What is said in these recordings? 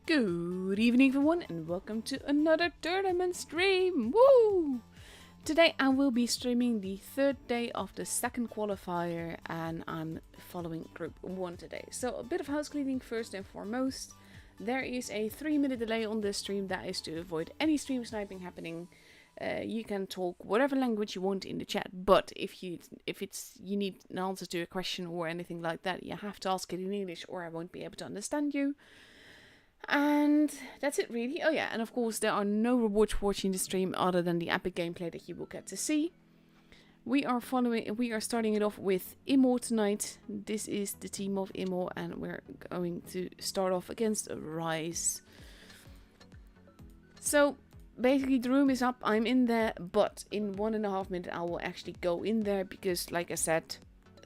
Good evening everyone and welcome to another tournament stream! Woo! Today I will be streaming the third day of the second qualifier and I'm following group 1 today. So a bit of house cleaning first and foremost. There is a 3-minute delay on this stream. That is to avoid any stream sniping happening. You can talk whatever language you want in the chat, but if you need an answer to a question or anything like that, you have to ask it in English or I won't be able to understand you. And that's it really. Oh yeah, and of course there are no rewards for watching the stream other than the epic gameplay that you will get to see. We are starting it off with Immortal tonight. This is the team of Immortal and we're going to start off against Rise. So basically the room is up, I'm in there, but in 1.5 minutes I will actually go in there because like I said,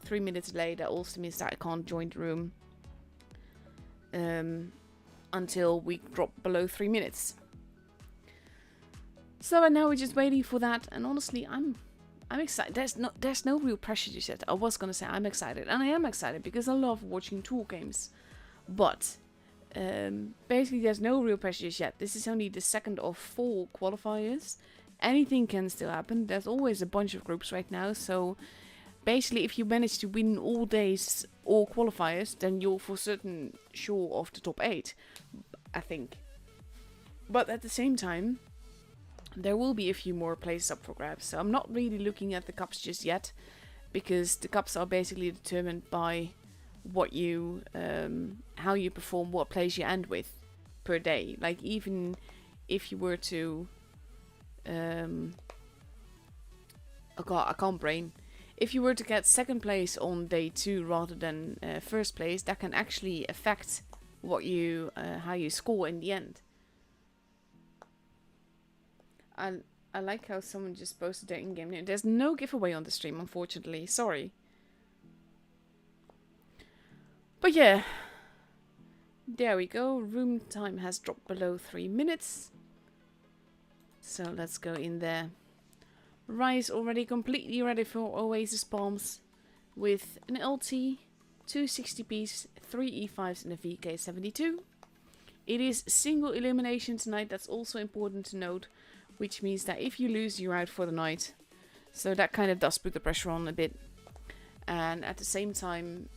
3 minutes late, that also means that I can't join the room. Until we drop below 3 minutes. So and now we're just waiting for that, and honestly I'm excited. There's no real pressure just yet. I was gonna say I'm excited, and I am excited because I love watching tour games. But basically there's no real pressure just yet. This is only the second of 4 qualifiers. Anything can still happen. There's always a bunch of groups right now, so basically if you manage to win all days, all qualifiers, then you're for certain sure of the top 8, I think. But at the same time, there will be a few more places up for grabs. So I'm not really looking at the cups just yet, because the cups are basically determined by what you, how you perform, what place you end with per day. Like even if you were to, oh god, I can't brain. If you were to get second place on day 2 rather than first place, that can actually affect what you, how you score in the end. I like how someone just posted their in-game name. There's no giveaway on the stream, unfortunately. Sorry. But yeah, there we go. Room time has dropped below 3 minutes. So let's go in there. Rise already completely ready for Oasis Palms with an LT, 2 60Ps, 3 E5s and a VK72. It is single elimination tonight, that's also important to note, which means that if you lose you're out for the night. So that kind of does put the pressure on a bit. And at the same time,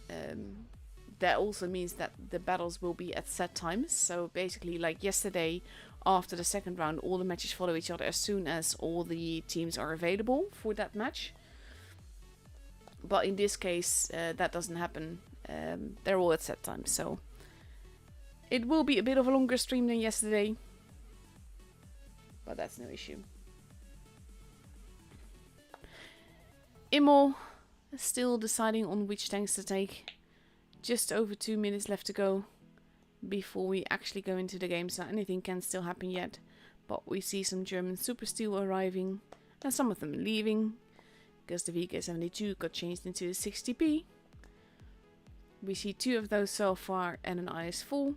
that also means that the battles will be at set times. So basically like yesterday, after the second round, all the matches follow each other as soon as all the teams are available for that match. But in this case, that doesn't happen. They're all at set time, so it will be a bit of a longer stream than yesterday. But that's no issue. Immortal still deciding on which tanks to take. Just over 2 minutes left to go before we actually go into the game, so anything can still happen yet. But we see some German super steel arriving and some of them leaving because the VK72 got changed into a 60P. We see 2 of those so far and an IS4.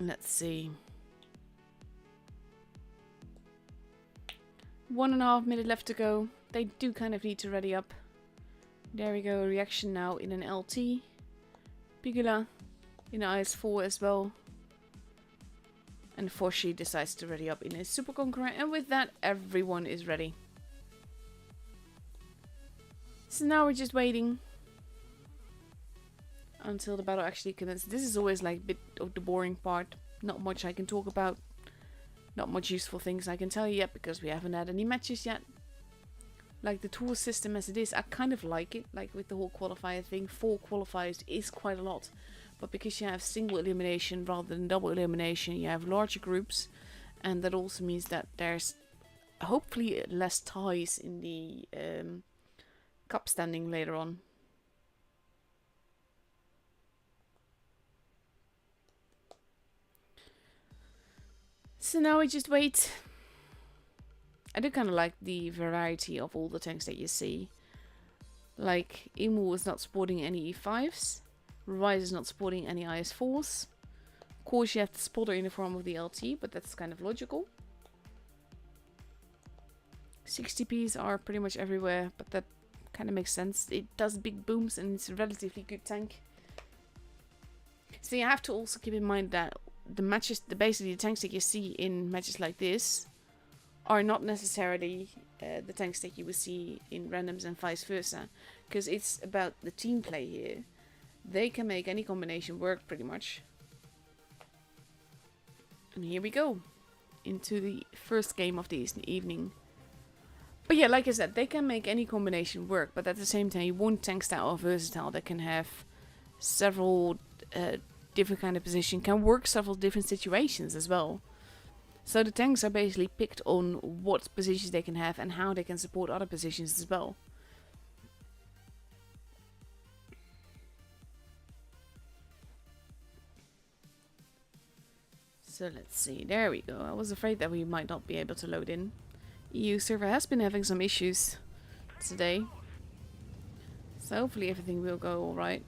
Let's see. 1.5 minutes left to go. They do kind of need to ready up. There we go, reaction now in an LT. Pigula in IS4 as well. And Foshi decides to ready up in his Super Conqueror, and with that everyone is ready. So now we're just waiting until the battle actually commences. This is always like a bit of the boring part. Not much I can talk about. Not much useful things I can tell you yet because we haven't had any matches yet. Like the tour system as it is, I kind of like it. Like with the whole qualifier thing, 4 qualifiers is quite a lot. But because you have single elimination rather than double elimination, you have larger groups. And that also means that there's hopefully less ties in the cup standing later on. So now we just wait. I do kind of like the variety of all the tanks that you see. Like, Immortal is not sporting any E5s. Rise is not sporting any IS4s. Of course you have the spotter in the form of the LT, but that's kind of logical. 60Ps are pretty much everywhere, but that kind of makes sense. It does big booms and it's a relatively good tank. So you have to also keep in mind that the matches, basically the tanks that you see in matches like this, are not necessarily the tanks that you would see in randoms and vice versa. Because it's about the team play here. They can make any combination work pretty much. And here we go. Into the first game of the evening. But yeah, like I said, they can make any combination work. But at the same time, you want tanks that are versatile. That can have several different kind of position. Can work several different situations as well. So the tanks are basically picked on what positions they can have. And how they can support other positions as well. So let's see, there we go. I was afraid that we might not be able to load in. EU server has been having some issues today. So hopefully everything will go alright.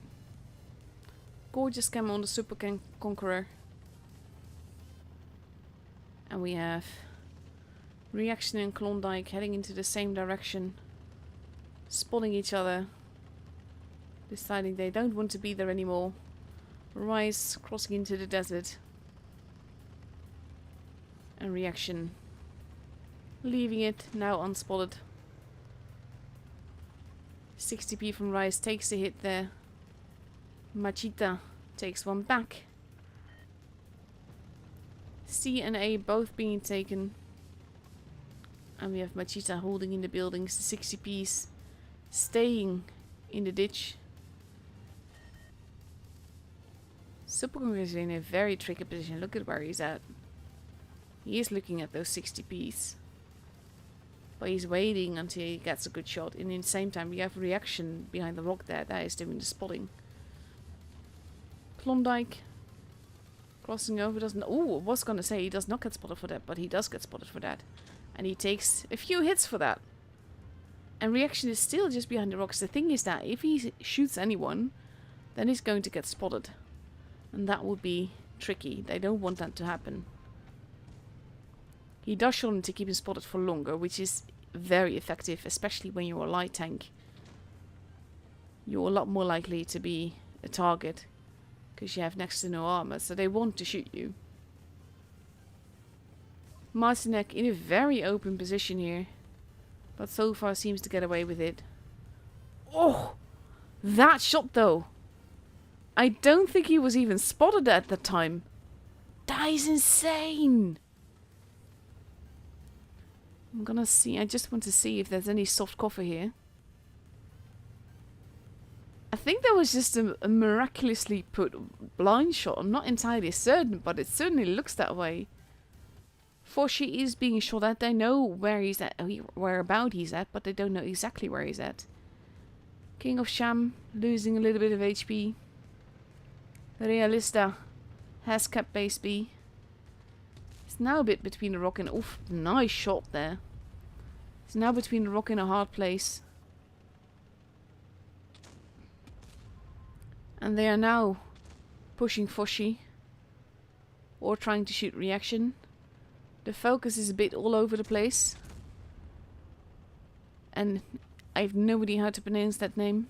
Gorgeous camo on the Super Conqueror. And we have Reaction and Klondike heading into the same direction. Spotting each other. Deciding they don't want to be there anymore. Rise crossing into the desert. And Reaction leaving it, now unspotted. 60p from Rise takes the hit there. Machita takes one back. C and A both being taken. And we have Machita holding in the buildings, the 60p's staying in the ditch. Superconqueror is in a very tricky position. Look at where he's at. He is looking at those 60p's. But he's waiting until he gets a good shot. And in the same time, we have Reaction behind the rock there. That is doing the spotting. Klondike. Crossing over doesn't... Oh, I was going to say he does not get spotted for that. But he does get spotted for that. And he takes a few hits for that. And Reaction is still just behind the rocks. The thing is that if he shoots anyone, then he's going to get spotted. And that would be tricky. They don't want that to happen. He does shot him to keep him spotted for longer, which is very effective, especially when you're a light tank. You're a lot more likely to be a target, because you have next to no armor, so they want to shoot you. Martinek in a very open position here, but so far seems to get away with it. Oh! That shot though! I don't think he was even spotted at that time. That is insane! I'm gonna see. I just want to see if there's any soft cover here. I think that was just a miraculously put blind shot. I'm not entirely certain, but it certainly looks that way. Forshi is being shot at. They know where he's at, whereabout he's at, but they don't know exactly where he's at. King of Sham losing a little bit of HP. Realista has kept base B. It's now a bit between the rock and... Oof, nice shot there. It's now between the rock and a hard place. And they are now pushing Foshi. Or trying to shoot Reaction. The focus is a bit all over the place. And I have no idea how to pronounce that name.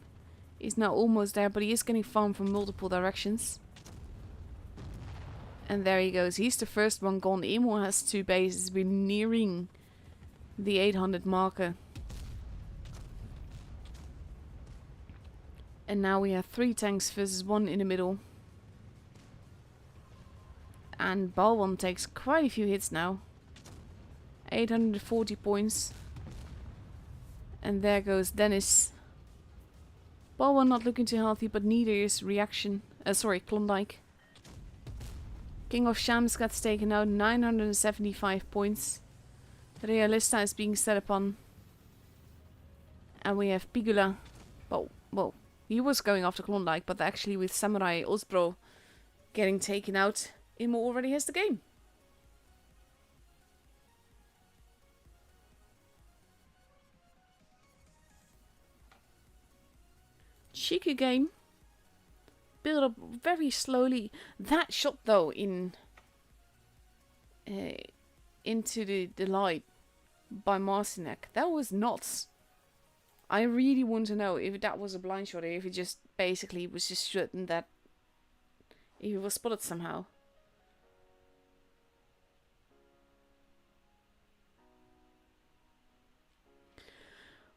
He's now almost there, but he is getting farmed from multiple directions. And there he goes. He's the first one gone. Emo has 2 bases. We're nearing the 800 marker. And now we have 3 tanks versus 1 in the middle. And Balwan takes quite a few hits now. 840 points. And there goes Dennis. Balwan not looking too healthy, but neither is Reaction. Klondike. King of Shams gets taken out, 975 points. Realista is being set upon. And we have Pigula. Well, he was going after Klondike, but actually with Samurai Osbro getting taken out, Imo already has the game. Cheeky game. Build up very slowly. That shot though into the light by Marcinek, that was nuts. I really want to know if that was a blind shot or if it just basically was just certain that If he was spotted somehow.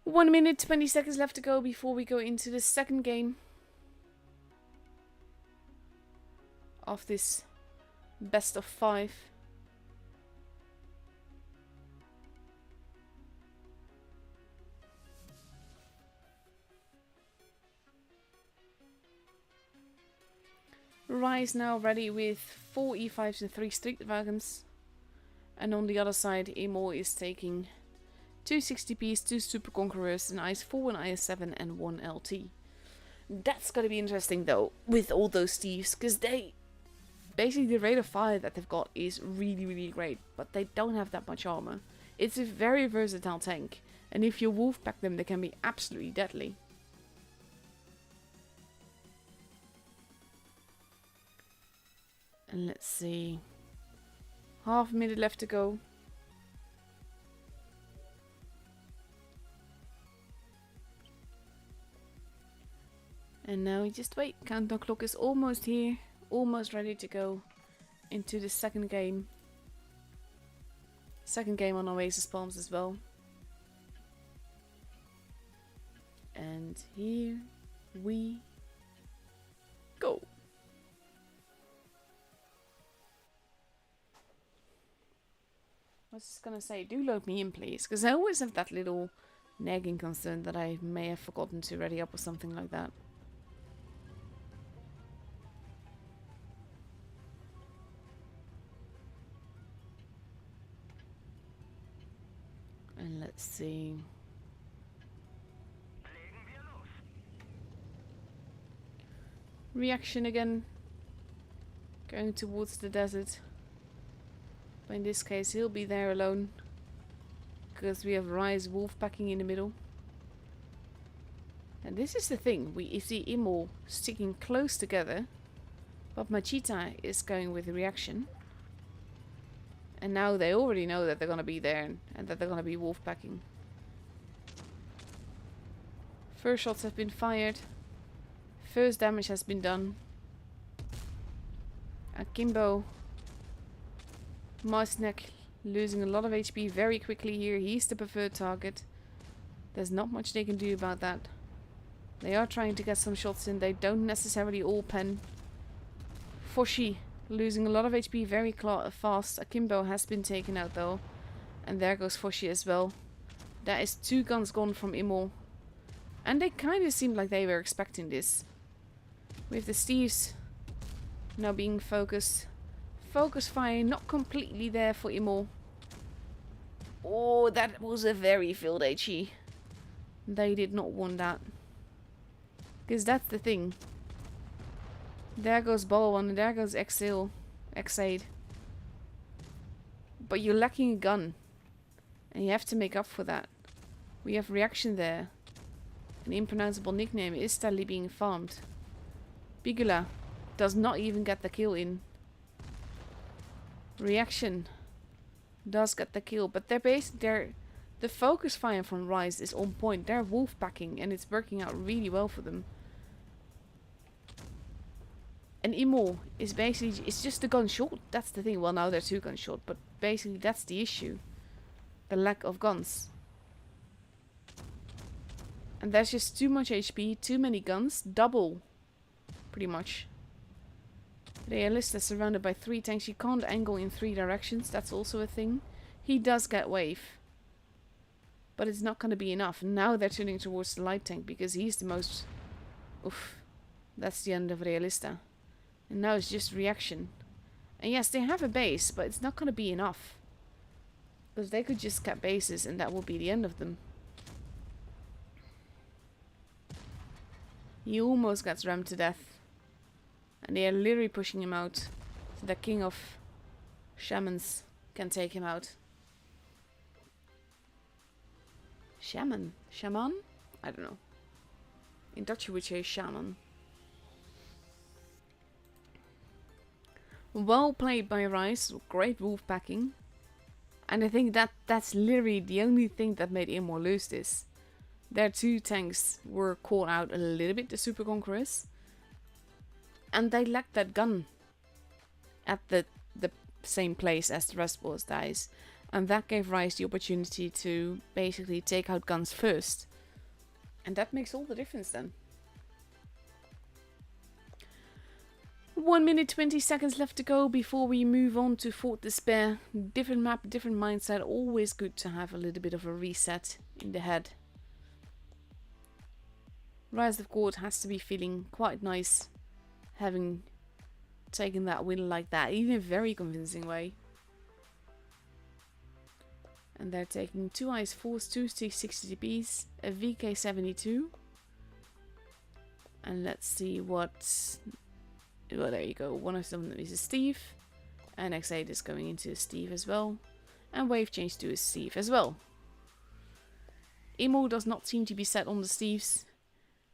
One minute, 20 seconds left to go before we go into the second game of this best of 5. Rise now ready with 4 E5s and 3 Street Dragons. And on the other side, Immortal is taking 2 60Ps, 2 Super Conquerors, an IS-4, an IS-7 and 1 LT. That's gonna be interesting though, with all those Steves, because they... Basically the rate of fire that they've got is really, really great, but they don't have that much armor. It's a very versatile tank, and if you wolfpack them, they can be absolutely deadly. And let's see. Half a minute left to go. And now we just wait. Countdown clock is almost here. Almost ready to go into the second game. Second game on Oasis Palms as well. And here we go. I was just gonna say, do load me in please, because I always have that little nagging concern that I may have forgotten to ready up or something like that. And let's see. Reaction again. Going towards the desert. But in this case he'll be there alone. Because we have Rise wolfpacking in the middle. And this is the thing. We see Immortal sticking close together. But Machita is going with reaction. And now they already know that they're gonna be there and that they're gonna be wolfpacking. First shots have been fired. First damage has been done. Akimbo. Masnek losing a lot of HP very quickly here. He's the preferred target. There's not much they can do about that. They are trying to get some shots in. They don't necessarily all pen. Foshi losing a lot of HP very fast. Akimbo has been taken out though. And there goes Foshi as well. That is 2 guns gone from Immortal. And they kind of seemed like they were expecting this. With the Steves now being focused. Focus fire not completely there for Immortal. Oh, that was a very filled HE. They did not want that. Because that's the thing. There goes Ball1 and there goes X8. But you're lacking a gun. And you have to make up for that. We have reaction there. An impronounceable nickname is steadily being farmed. Bigula does not even get the kill in. Reaction does get the kill, but the focus fire from Rise is on point. They're wolfpacking and it's working out really well for them. And Immortal is basically, it's just a gun short. That's the thing. Well, now they're 2 guns short, but basically that's the issue. The lack of guns. And there's just too much HP, too many guns, double, pretty much. Realist is surrounded by 3 tanks. You can't angle in 3 directions. That's also a thing. He does get wave. But it's not going to be enough. Now they're turning towards the light tank because he's the most... Oof. That's the end of Realista. And now it's just reaction. And yes, they have a base, but it's not going to be enough. Because they could just cap bases and that will be the end of them. He almost gets rammed to death. And they are literally pushing him out. So the king of shamans can take him out. Shaman? Shaman? I don't know. In Dutch you would say shaman. Well played by Rise. Great wolfpacking. And I think that's literally the only thing that made Immortal lose this. Their 2 tanks were caught out a little bit, the Super Conquerors. And they lacked that gun at the same place as the rest was dice. And that gave Rise the opportunity to basically take out guns first. And that makes all the difference then. 1 minute 20 seconds left to go before we move on to Fort Despair. Different map, different mindset. Always good to have a little bit of a reset in the head. Rise of Court has to be feeling quite nice having taken that win like that in a very convincing way. And they're taking 2 Ice Force, 2 60 TPs, a VK72. And let's see what... Well, there you go. One of them is a Steve. And X8 is going into a Steve as well. And Wave Change to a Steve as well. Immo does not seem to be set on the Steves.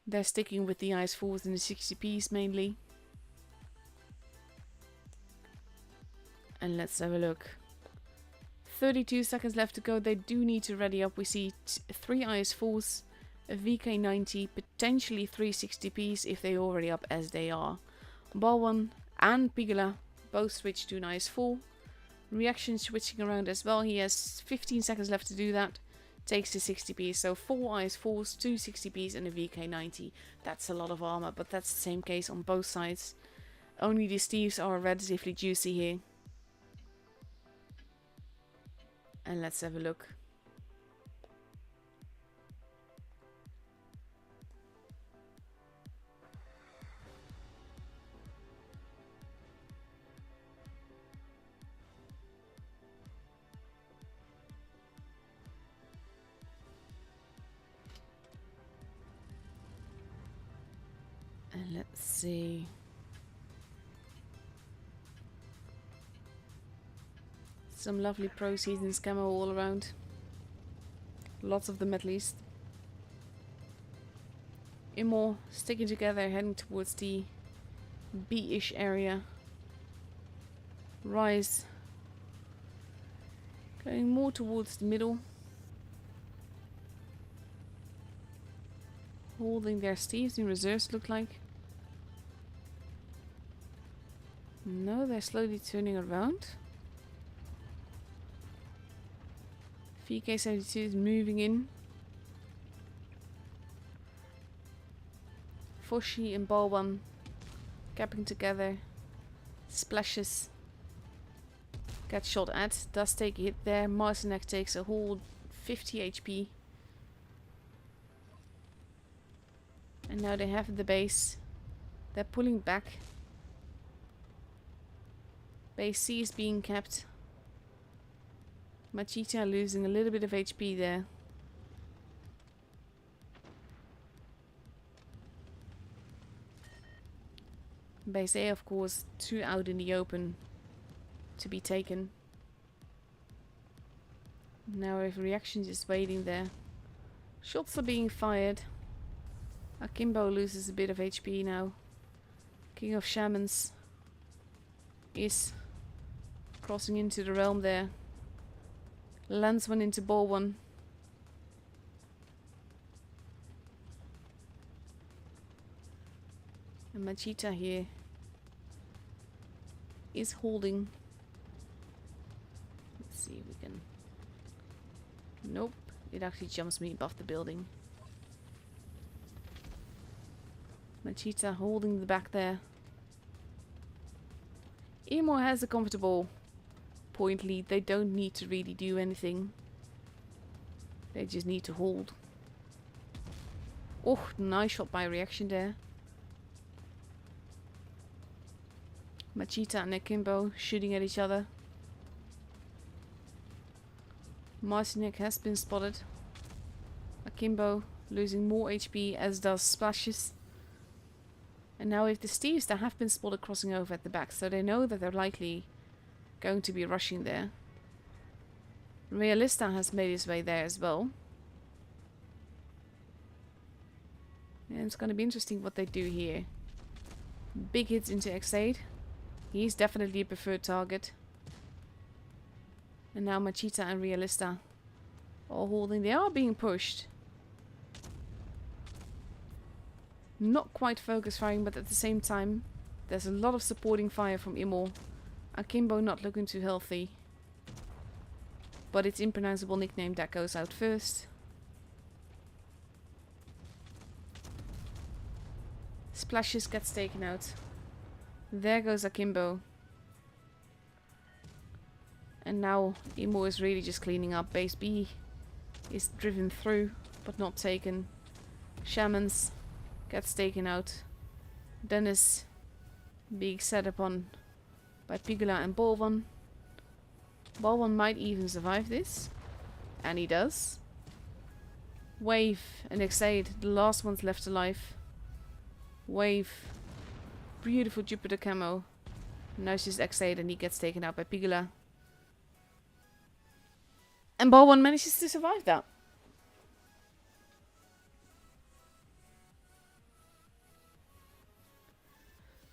They're sticking with the Ice Force and the 60Ps mainly. And let's have a look. 32 seconds left to go. They do need to ready up. We see 3 Ice Force, a VK90, potentially 3 60Ps if they're already up as they are. Balwan and Pigula both switch to an Ice 4. Reaction switching around as well. He has 15 seconds left to do that. Takes the 60Ps. So 4 Ice 4s, 2 60Ps and a VK90. That's a lot of armor, but that's the same case on both sides. Only the Steves are relatively juicy here. And let's have a look. And let's see. Some lovely Pro Seasons camo all around. Lots of them at least. Immortal sticking together, heading towards the B-ish area. Rise going more towards the middle. Holding their Steves in reserves, look like. No, they're slowly turning around. VK72 is moving in. Foshi and Balwan capping together. Splashes. Gets shot at. Does take a hit there. Marcinek takes a whole 50 HP. And now they have the base. They're pulling back. Base C is being kept. Machita losing a little bit of HP there. Base A, of course, 2 out in the open to be taken. Now if reactions is waiting there. Shots are being fired. Akimbo loses a bit of HP now. King of Shamans is crossing into the realm there. Lands one into Balwan. And Machita here is holding. Let's see if we can... Nope, it actually jumps me above the building. Machita holding the back there. Immo has a comfortable point lead. They don't need to really do anything. They just need to hold. Oh, nice shot by reaction there. Machita and Akimbo shooting at each other. Marcinek has been spotted. Akimbo losing more HP, as does Splashes. And now if the Steves that have been spotted crossing over at the back, so they know that they're likely going to be rushing there. Realista has made his way there as well. And it's going to be interesting what they do here. Big hits into X8. He's definitely a preferred target. And now Machita and Realista are holding. They are being pushed. Not quite focus firing, but at the same time There's a lot of supporting fire from Immortal. Akimbo not looking too healthy. But its impronounceable nickname that goes out first. Splashes gets taken out. There goes Akimbo. And now Immortal is really just cleaning up. Base B is driven through, but not taken. Shamans gets taken out. Dennis being set upon by Pigula and Bolvan. Bolvan might even survive this. And he does. Wave and Exade, the last ones left alive. Wave. Beautiful Jupiter camo. Now she's Exade and he gets taken out by Pigula. And Bolvan manages to survive that.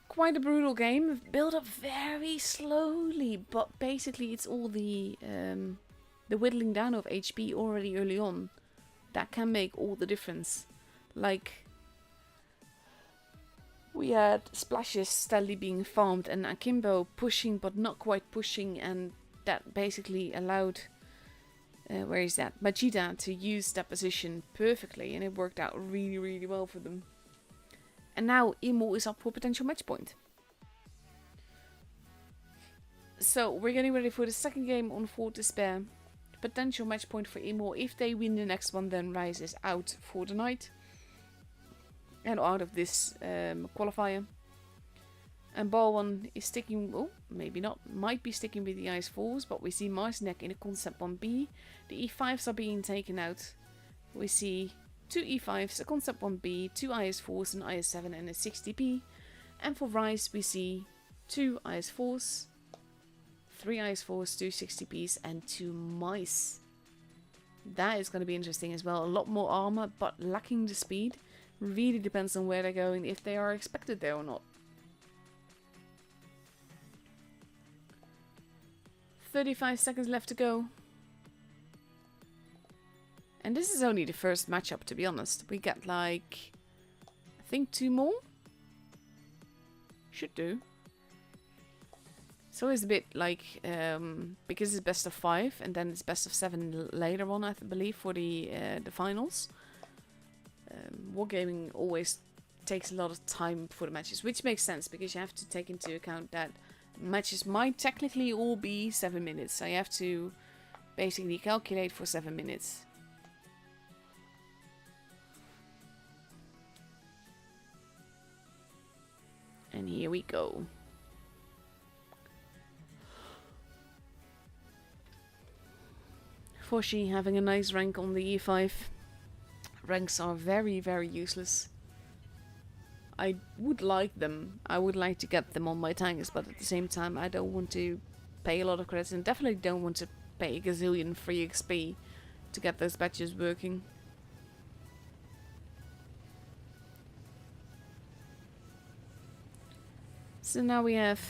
Quite a brutal game. Built up very slowly, but basically it's all the whittling down of HP already early on that can make all the difference. Like, we had Splashes steadily being farmed and Akimbo pushing but not quite pushing, and that basically allowed where is that? Majida to use that position perfectly, and it worked out really, really well for them. And now Immortal is up for potential match point. So we're getting ready for the second game on Fort Despair. Potential match point for Immortal. If they win the next one, then Rise is out for the night. And out of this qualifier. And Balwan is sticking, oh, maybe not, might be sticking with the IS-4s, but we see Marsnek in a concept 1B. The E5s are being taken out. We see 2 E5s, a concept 1B, 2 IS-4s, an IS-7 and a 60p. And for Rise we see 2 IS-4s, 3 IS-4s, 2 60ps and 2 mice. That is going to be interesting as well. A lot more armor but lacking the speed. Really depends on where they're going, if they are expected there or not. 35 seconds left to go. And this is only the first matchup, to be honest. We got like, I think 2 more? Should do. It's always a bit like, because it's best of 5 and then it's best of 7 later on, I believe, for the finals. Wargaming always takes a lot of time for the matches, which makes sense because you have to take into account that matches might technically all be 7 minutes. So you have to basically calculate for 7 minutes. And here we go. Foshi having a nice rank on the E5. Ranks are very, very useless. I would like them. I would like to get them on my tanks, but at the same time I don't want to pay a lot of credits and definitely don't want to pay a gazillion free XP to get those badges working. So now we have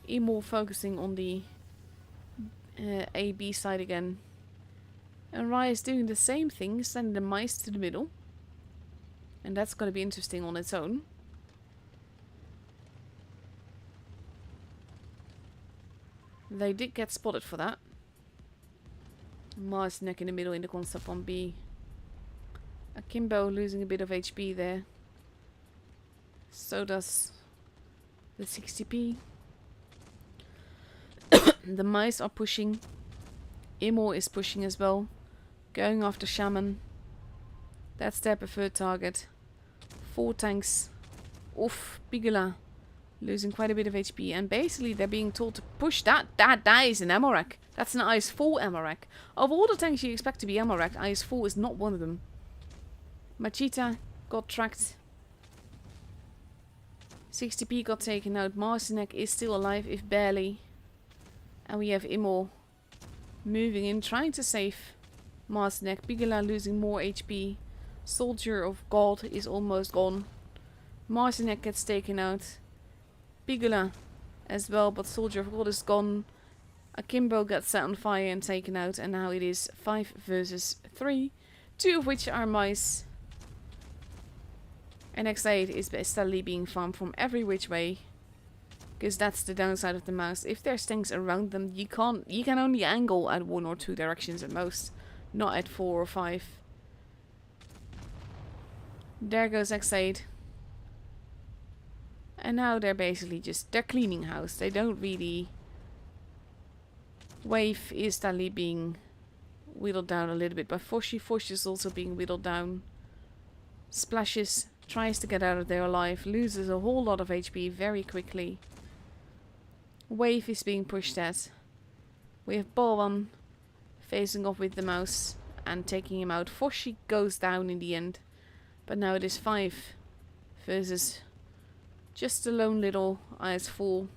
Immortal focusing on the A-B side again. And Rai is doing the same thing, sending the mice to the middle. And that's going to be interesting on its own. They did get spotted for that. Mars neck in the middle in the concept on B. Akimbo losing a bit of HP there. So does the 60p. The mice are pushing. Immortal is pushing as well. Going after Shaman. That's their preferred target. 4 tanks. Oof, Pigula losing quite a bit of HP. And basically they're being told to push that. That is an Amorak. That's an IS-4 Amorak. Of all the tanks you expect to be Amorak, IS-4 is not one of them. Machita got tracked. 60p got taken out. Marcinek is still alive, if barely. And we have Immortal moving in, trying to save Marcinek. Pigula losing more HP. Soldier of God is almost gone. Marcinek gets taken out. Pigula as well, but Soldier of God is gone. Akimbo gets set on fire and taken out, and now it is 5 versus 3. 2 of which are mice. NX8 is steadily being farmed from every which way. Because that's the downside of the mouse. If there's things around them, you can only angle at 1 or 2 directions at most. Not at 4 or 5. There goes X8. And now they're basically they're cleaning house. They don't really... Wave is steadily being whittled down a little bit by Foshi. Foshi is also being whittled down. Splashes tries to get out of there alive. Loses a whole lot of HP very quickly. Wave is being pushed at. We have Bolwan facing off with the mouse and taking him out. Foshi goes down in the end. But now it is 5 versus just a lone little eyes full.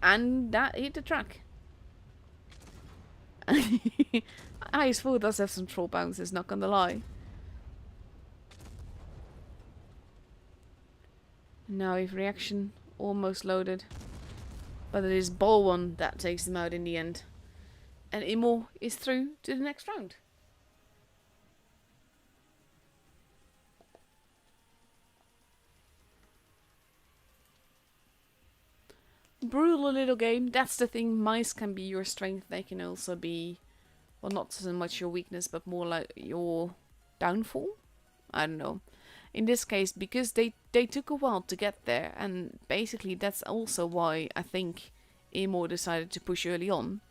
And that hit the track. Eyes full does have some troll bounces, not gonna lie. Now if reaction almost loaded. But it is Bolwan that takes him out in the end. And Immortal is through to the next round. Brutal little game. That's the thing. Mice can be your strength. They can also be, well, not so much your weakness, but more like your downfall. I don't know. In this case, because they took a while to get there, and basically that's also why I think Immortal decided to push early on,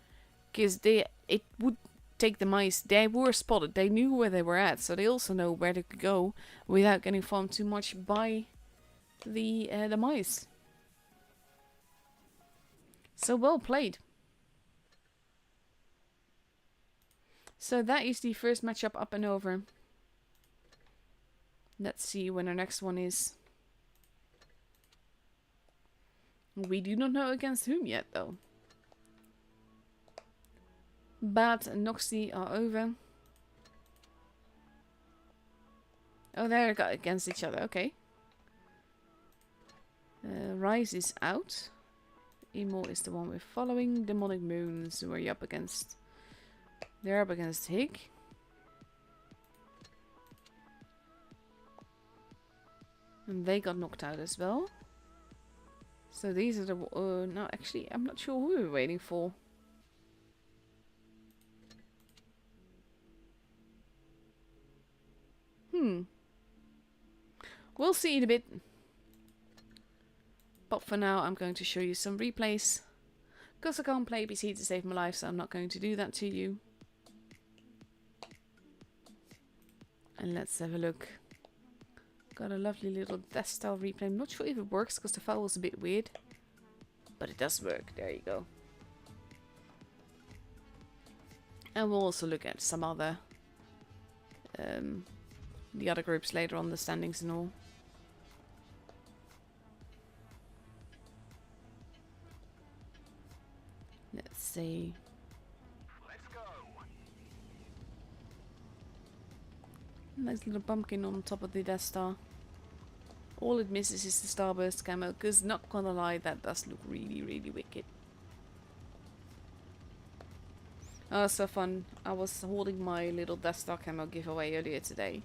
because it would take the mice. They were spotted. They knew where they were at, so they also know where they could go without getting farmed too much by the mice. So well played. So that is the first matchup up and over. Let's see when our next one is. We do not know against whom yet, though. Bat and Noxu are over. Oh, they're against each other. Okay. Rise is out. Immortal is the one we're following. Demonic Moons, who are you up against? They're up against Higg. And they got knocked out as well. So these are the... no, actually, I'm not sure who we're waiting for. We'll see in a bit. But for now, I'm going to show you some replays. Because I can't play PC to save my life, so I'm not going to do that to you. And let's have a look. Got a lovely little death style replay. I'm not sure if it works because the file was a bit weird. But it does work. There you go. And we'll also look at some other... the other groups later on, the standings and all. Let's see. Let's go. Nice little pumpkin on top of the Death Star. All it misses is the Starburst camo, because not gonna lie, that does look really, really wicked. Oh, so fun. I was holding my little Death Star camo giveaway earlier today.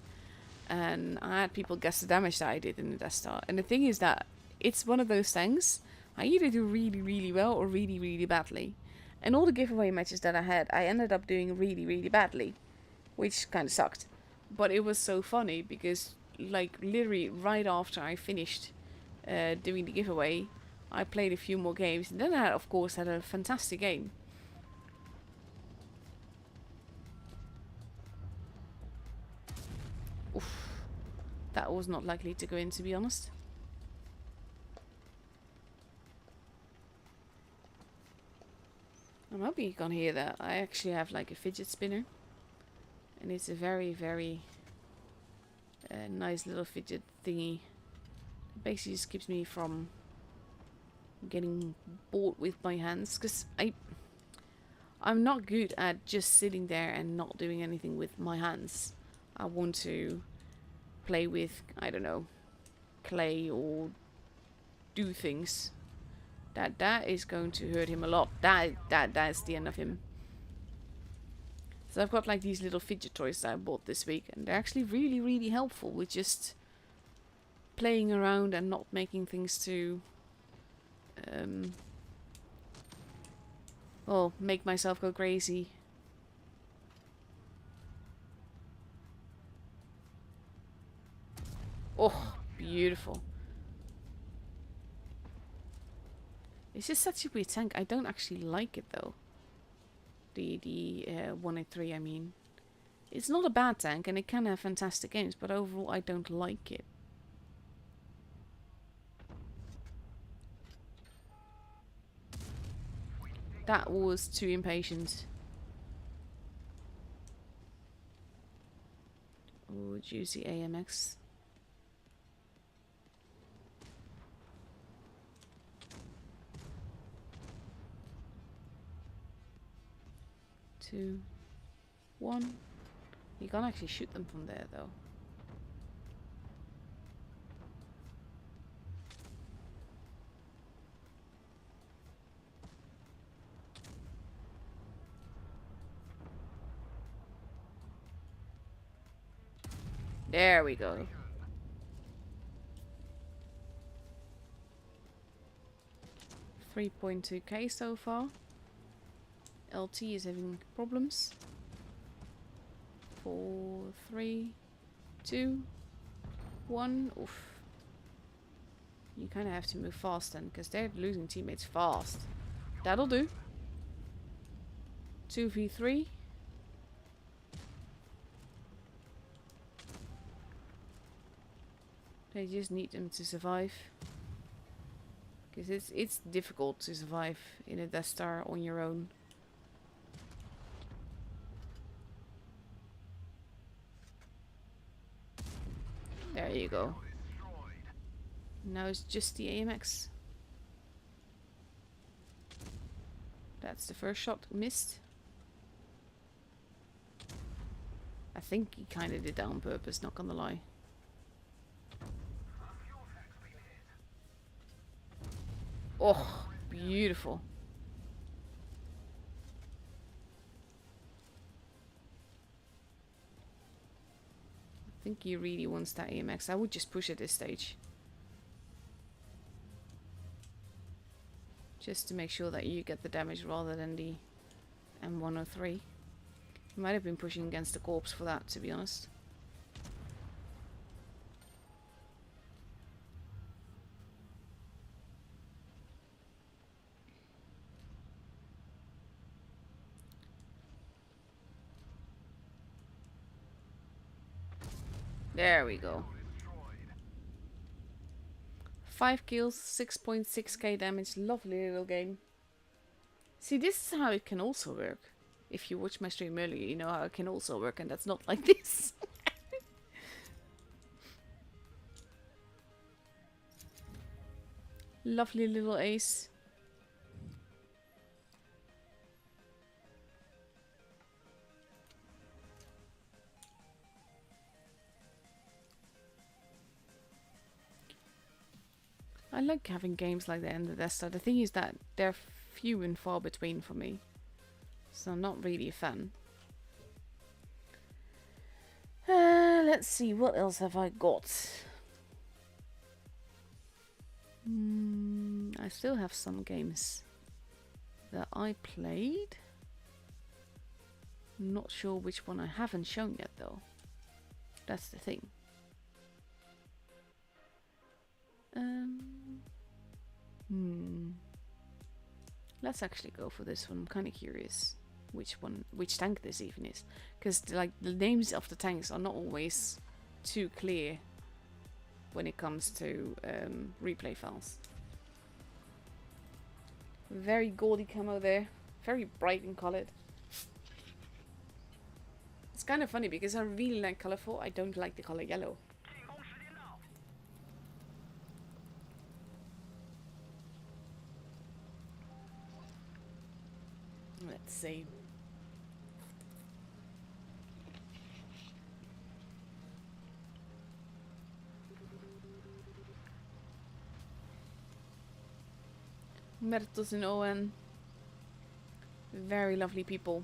And I had people guess the damage that I did in the Death Star. And the thing is that it's one of those things. I either do really, really well or really, really badly. And all the giveaway matches that I had, I ended up doing really, really badly. Which kind of sucked. But it was so funny because, like, literally right after I finished doing the giveaway, I played a few more games. And then I, of course, had a fantastic game. Oof. That was not likely to go in, to be honest. I'm hoping you can't hear that. I actually have like a fidget spinner. And it's a very, very nice little fidget thingy. It basically just keeps me from getting bored with my hands. Because I'm not good at just sitting there and not doing anything with my hands. I want to play with, I don't know, clay or do things. That is going to hurt him a lot. That's the end of him. So I've got like these little fidget toys that I bought this week, and they're actually really, really helpful with just playing around and not making things too, well, make myself go crazy. Oh, beautiful. It's just such a weird tank. I don't actually like it though. The 183, I mean. It's not a bad tank and it can have fantastic games, but overall I don't like it. That was too impatient. Oh, juicy AMX. Two, one. You can't actually shoot them from there though. There we go. $3.2k so far. LT is having problems. 4, 3, 2, 1. Oof. You kind of have to move fast then, because they're losing teammates fast. That'll do. 2v3. They just need them to survive. Because it's difficult to survive in a Death Star on your own. There you go. Now it's just the AMX. That's the first shot missed. I think he kind of did that on purpose, not gonna lie. Oh, beautiful. I think he really wants that AMX. I would just push at this stage. Just to make sure that you get the damage rather than the M103. He might have been pushing against the corpse for that, to be honest. There we go. 5 kills, 6.6k damage. Lovely little game. See, this is how it can also work. If you watched my stream earlier, you know how it can also work, and that's not like this. Lovely little ace. I like having games like that in the Death Star. The thing is that they're few and far between for me. So I'm not really a fan. Let's see, what else have I got? I still have some games that I played. Not sure which one I haven't shown yet though. That's the thing. Let's actually go for this one. I'm kind of curious which tank this even is, because like the names of the tanks are not always too clear when it comes to replay files. Very gaudy camo there, very bright and colored. It's kind of funny because I really like colorful. I don't like the color yellow. Let's see. Mertos and Owen. Very lovely people.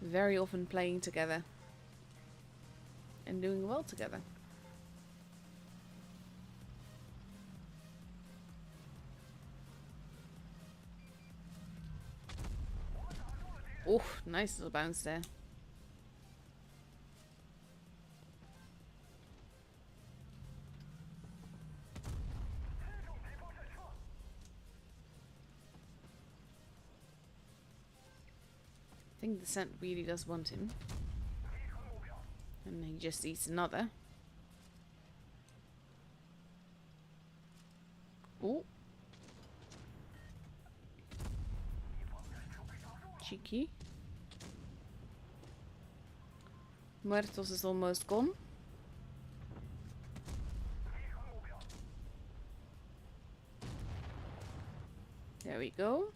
very often playing together and doing well together. Oh, nice little bounce there. I think the scent really does want him. And he just eats another. Oh. Cheeky. Muertos is almost gone. There we go.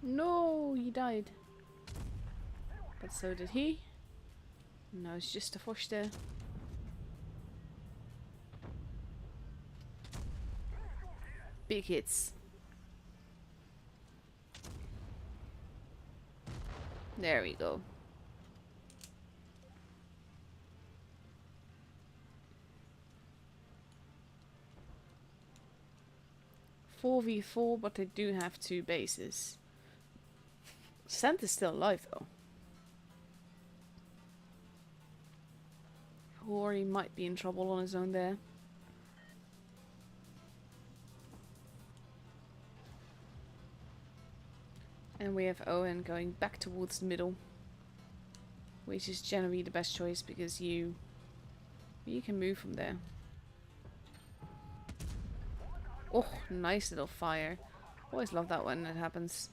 No, he died. But so did he. Now it's just a Fosh there. Big hits. There we go. "4v4, but they do have 2 bases. Scent is still alive though. Or he might be in trouble on his own there. And we have Owen going back towards the middle. Which is generally the best choice because you can move from there. Oh, nice little fire. Always love that when it happens.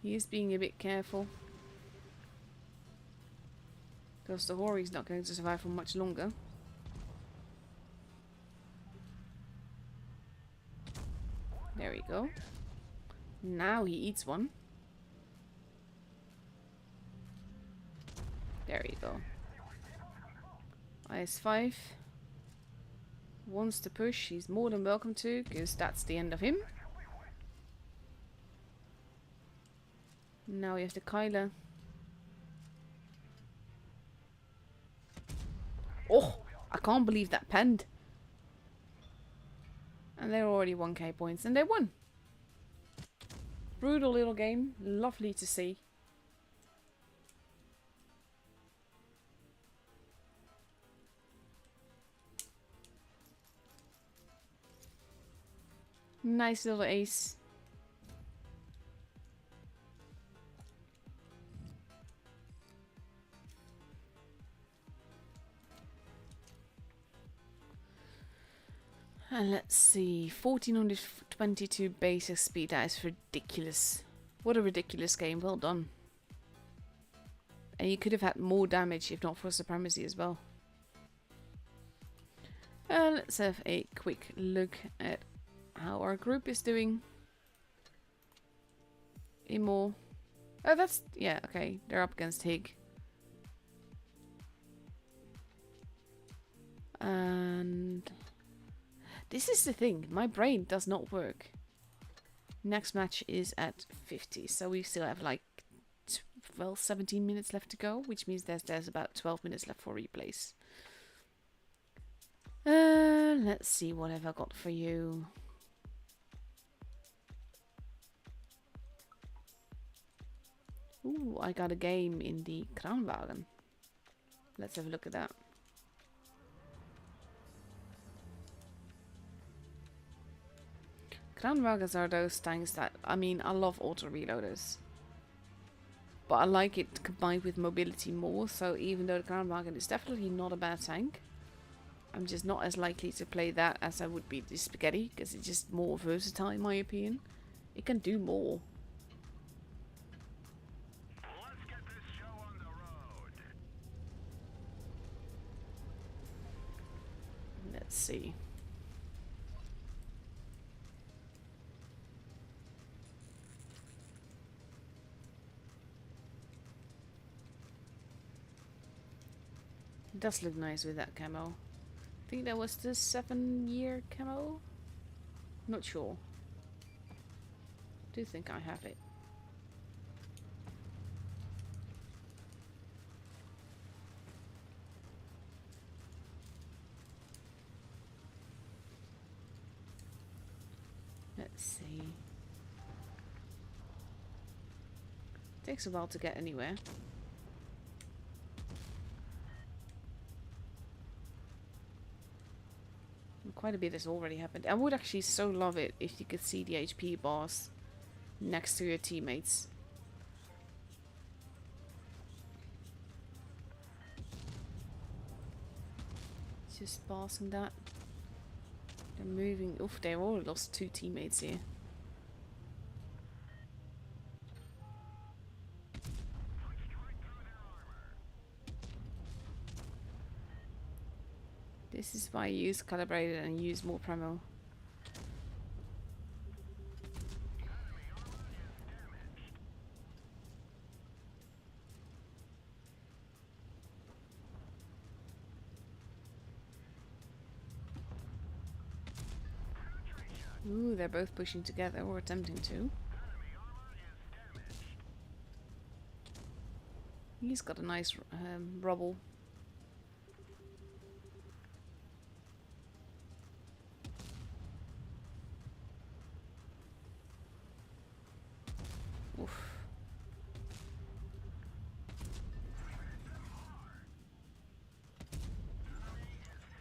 He is being a bit careful. Because the Hori's not going to survive for much longer. There we go. Now he eats one. There we go. IS5 wants to push. He's more than welcome to, because that's the end of him. Now we have the Kyler. Oh, I can't believe that penned. And they're already 1k points and they won. Brutal little game. Lovely to see. Nice little ace. And let's see, 1422 basic speed. That is ridiculous. What a ridiculous game. Well done. And you could have had more damage if not for supremacy as well. Let's have a quick look at how our group is doing. Immortal. Oh, that's... yeah, okay. They're up against Higg. And... this is the thing. My brain does not work. Next match is at 50. So we still have like... well, 17 minutes left to go. Which means there's about 12 minutes left for replays. Let's see what have I got for you. Ooh, I got a game in the Kranwagen. Let's have a look at that. Kranwagens are those tanks that, I mean, I love auto reloaders. But I like it combined with mobility more, so even though the Kranwagen is definitely not a bad tank, I'm just not as likely to play that as I would be the Spaghetti, because it's just more versatile in my opinion. It can do more. Let's get this show on the road. Let's see. It does look nice with that camo. I think that was the 7-year camo? Not sure. do think I have it. Let's see. Takes a while to get anywhere. Quite a bit has already happened. I would actually so love it if you could see the HP bars next to your teammates. Just passing that. They're moving. Oof, they've all lost 2 teammates here. This is why I use calibrated and use more primal. Ooh, they're both pushing together, or attempting to. He's got a nice rubble. Oof.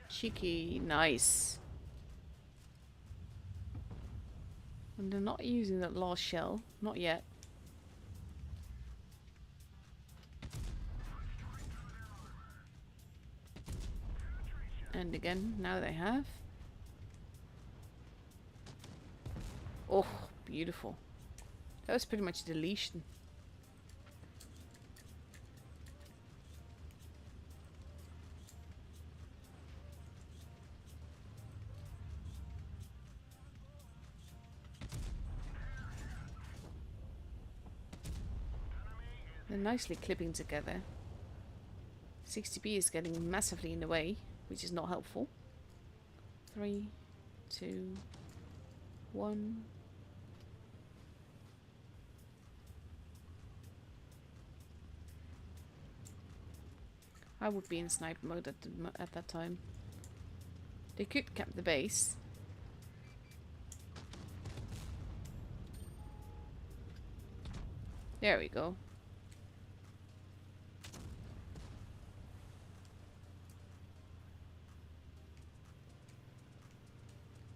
Cheeky, nice. And they're not using that last shell, not yet. And again, now they have. Oh, beautiful. That was pretty much deletion. They're nicely clipping together. 60p is getting massively in the way, which is not helpful. 3, 2, 1. I would be in sniper mode at that time. They could cap the base. There we go.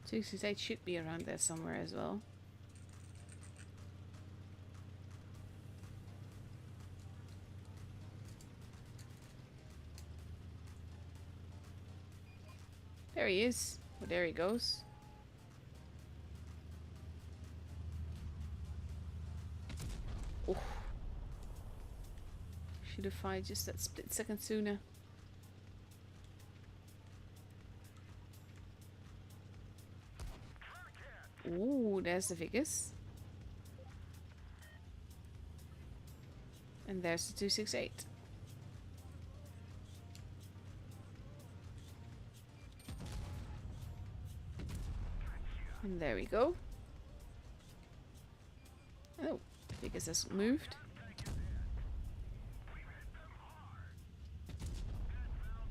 Two six eight should be around there somewhere as well. There he is. Well, there he goes. Oh. Should have fired just that split second sooner. Ooh, there's the Vickers. And there's the 268. And there we go. Oh, Vickers has moved.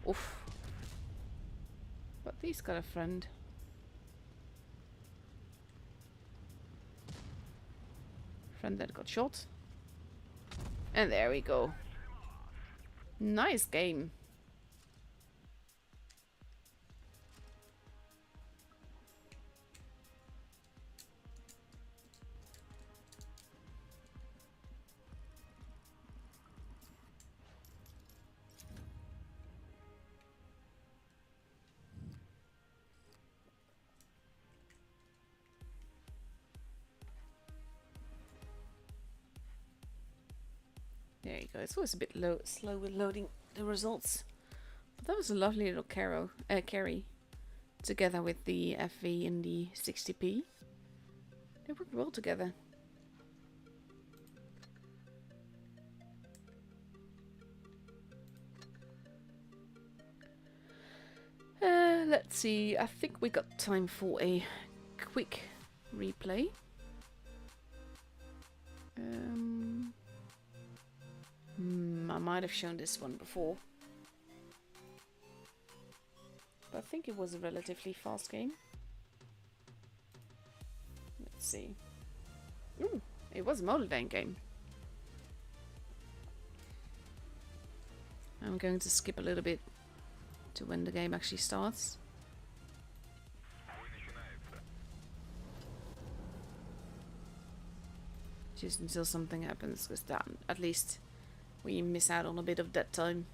Oof. But he's got a friend. Friend that got shot. And there we go. Nice game. There you go. It's always a bit slow with loading the results. But that was a lovely little carry. Together with the FV and the 60p. They worked well together. Let's see. I think we got time for a quick replay. I might have shown this one before. But I think it was a relatively fast game. Let's see. Ooh, it was a model-lane game. I'm going to skip a little bit to when the game actually starts. Just until something happens, because that, at least we miss out on a bit of that time.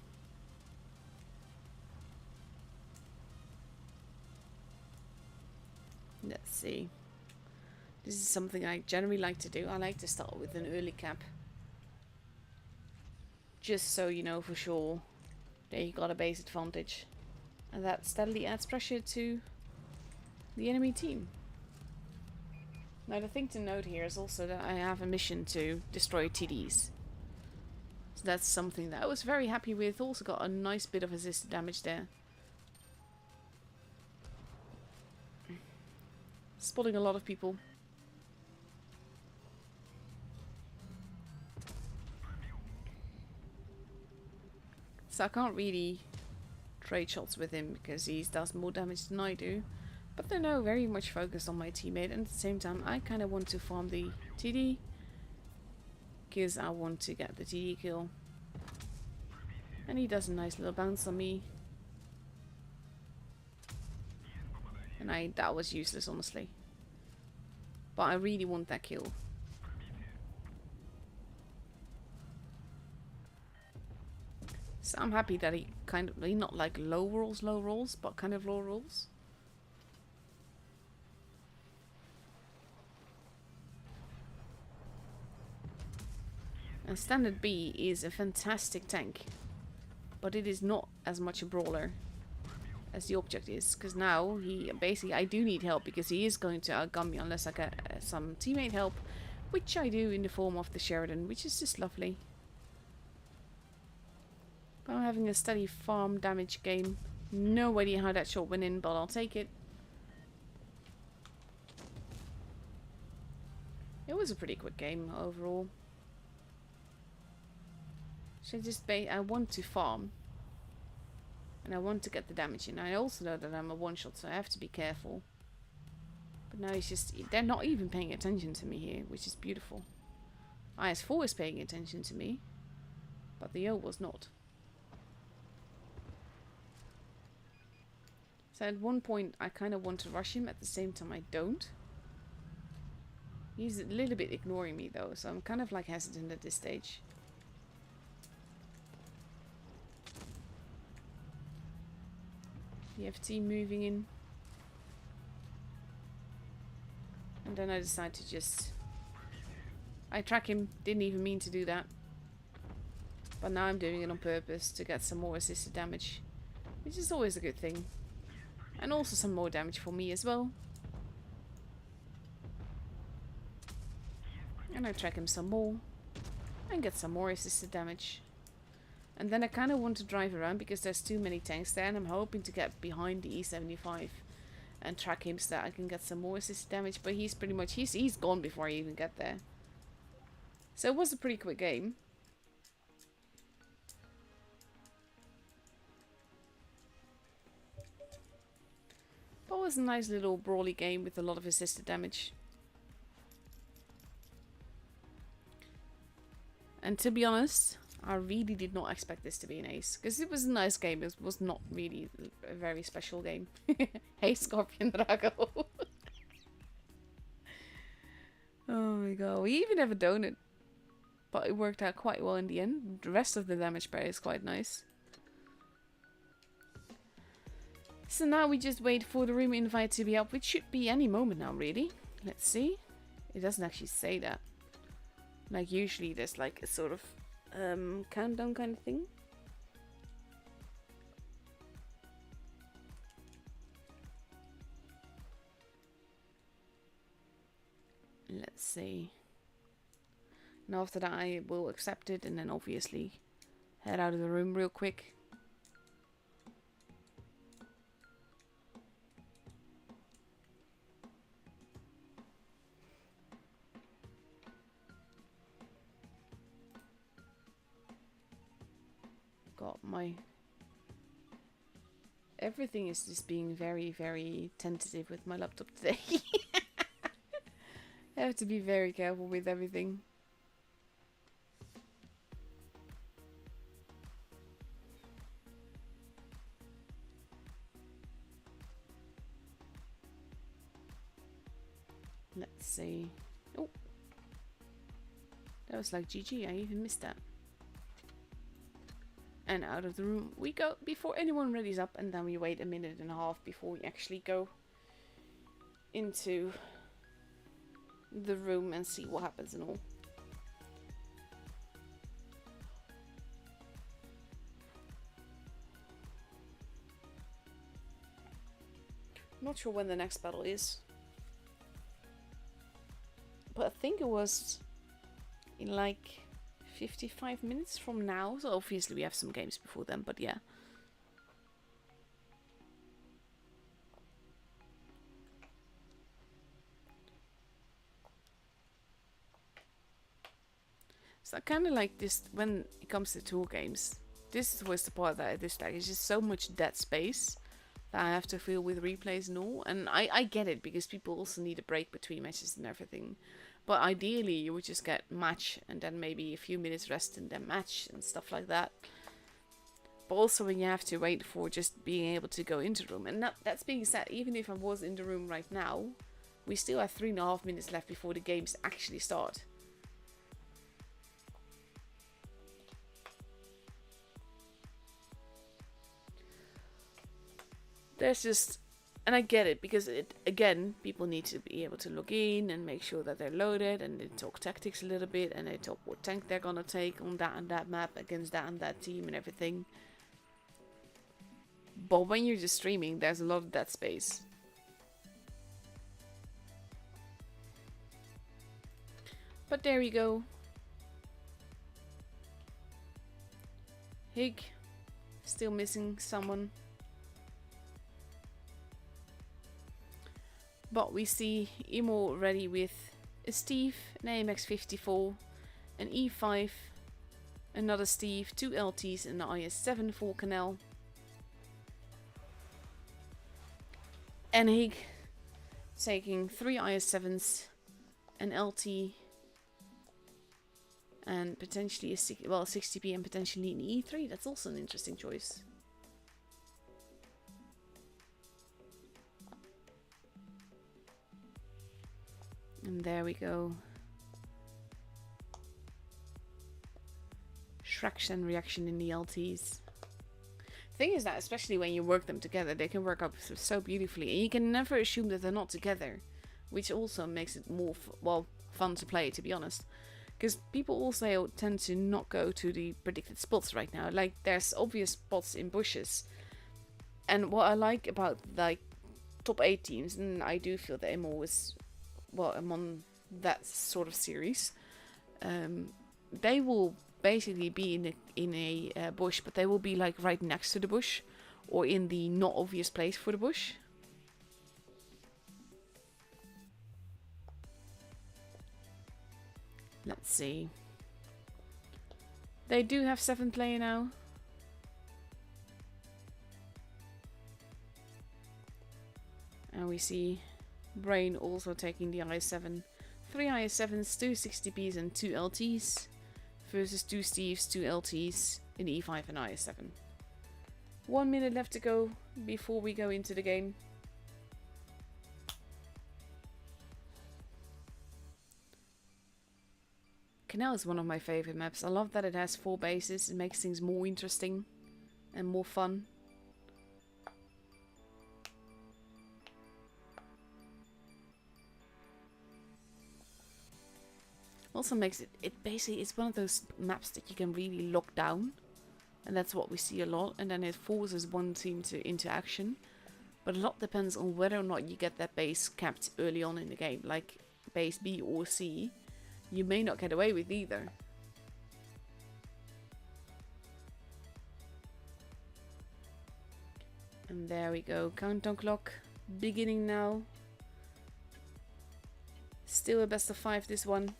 Let's see. This is something I generally like to do. I like to start with an early cap. Just so you know for sure that you got a base advantage. And that steadily adds pressure to the enemy team. Now the thing to note here is also that I have a mission to destroy TDs. So that's something that I was very happy with. Also got a nice bit of assisted damage there. Spotting a lot of people. So I can't really trade shots with him because he does more damage than I do. But they're now very much focused on my teammate, and at the same time I kind of want to farm the TD because I want to get the TD kill. And he does a nice little bounce on me. And that was useless, honestly. But I really want that kill. So I'm happy that he not like low rolls, but kind of low rolls. And Standard B is a fantastic tank, but it is not as much a brawler as the object is, because now he basically, I do need help because he is going to outgun me unless I get some teammate help, which I do in the form of the Sheridan, which is just lovely. But I'm having a steady farm damage game. No idea how that shot went in, but I'll take it. It was a pretty quick game overall. So I want to farm. And I want to get the damage in. I also know that I'm a one-shot, so I have to be careful. But now it's just, they're not even paying attention to me here, which is beautiful. IS4 is paying attention to me, but the O was not. So at one point I kind of want to rush him, at the same time I don't. He's a little bit ignoring me though, so I'm kind of like hesitant at this stage. The FT moving in. And then I decide to just... I track him, didn't even mean to do that. But now I'm doing it on purpose to get some more assisted damage. Which is always a good thing. And also some more damage for me as well. And I track him some more. And get some more assisted damage. And then I kind of want to drive around because there's too many tanks there. And I'm hoping to get behind the E75. And track him so that I can get some more assisted damage. But he's pretty much... He's gone before I even get there. So it was a pretty quick game. But it was a nice little brawly game with a lot of assisted damage. And to be honest, I really did not expect this to be an ace. Because it was a nice game, it was not really a very special game. Hey Scorpion Drago. Oh my god, we even have a donut. But it worked out quite well in the end. The rest of the damage bar is quite nice. So now we just wait for the room invite to be up, which should be any moment now, really. Let's see. It doesn't actually say that. Like usually there's like a sort of countdown kind of thing. Let's see. And after that I will accept it and then obviously head out of the room real quick. God, my... Everything is just being very, very tentative with my laptop today. I have to be very careful with everything. Let's see. Oh, that was like GG. I even missed that. And out of the room we go before anyone readies up, and then we wait a minute and a half before we actually go into the room and see what happens and all. Not sure when the next battle is, but I think it was in like 55 minutes from now, so obviously we have some games before then, but yeah. So I kind of like this when it comes to tour games. This was the part that I dislike. It's just so much dead space that I have to fill with replays and all. And I get it, because people also need a break between matches and everything. But ideally, you would just get match and then maybe a few minutes rest and then match and stuff like that. But also when you have to wait for just being able to go into the room. And that's being said, even if I was in the room right now, we still have 3.5 minutes left before the games actually start. There's just... And I get it, because again, people need to be able to log in and make sure that they're loaded, and they talk tactics a little bit, and they talk what tank they're gonna take on that and that map against that and that team and everything. But when you're just streaming, there's a lot of dead space. But there we go. Higg, still missing someone. But we see Immortal ready with a Steve, an AMX54, an E5, another Steve, 2 LTs and an IS7 full canal. And Higg taking 3 IS7s, an LT, and potentially a 60p and potentially an E3. That's also an interesting choice. And there we go. Shraction reaction in the LTs. Thing is that especially when you work them together, they can work up so beautifully, and you can never assume that they're not together, which also makes it more fun to play, to be honest. Because people also tend to not go to the predicted spots right now. Like, there's obvious spots in bushes, and what I like about like top 8 teams, and I do feel that Immortal was, well, I'm on that sort of series. They will basically be in a bush, but they will be like right next to the bush, or in the not obvious place for the bush. Let's see. They do have 7 player now. And we see Brain also taking the IS7. 3 IS7s, 2 60Ps and 2 LTs. Versus 2 Steves, 2 LTs, an E5 and IS7. 1 minute left to go before we go into the game. Canal is one of my favorite maps. I love that it has 4 bases. It makes things more interesting and more fun. Also makes it basically, it's one of those maps that you can really lock down, and that's what we see a lot, and then it forces one team into action. But a lot depends on whether or not you get that base capped early on in the game, like base B or C. You may not get away with either. And there we go, countdown clock beginning now. Still a best of 5 this one.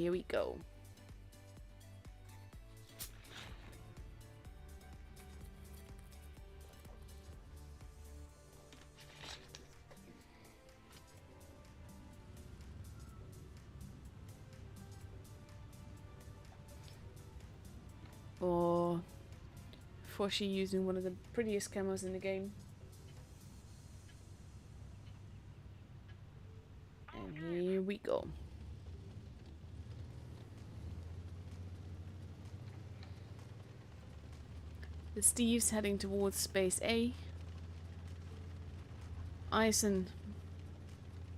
here we go. Or Foshi using one of the prettiest camos in the game. And here we go. The Steve's heading towards space A. Eisen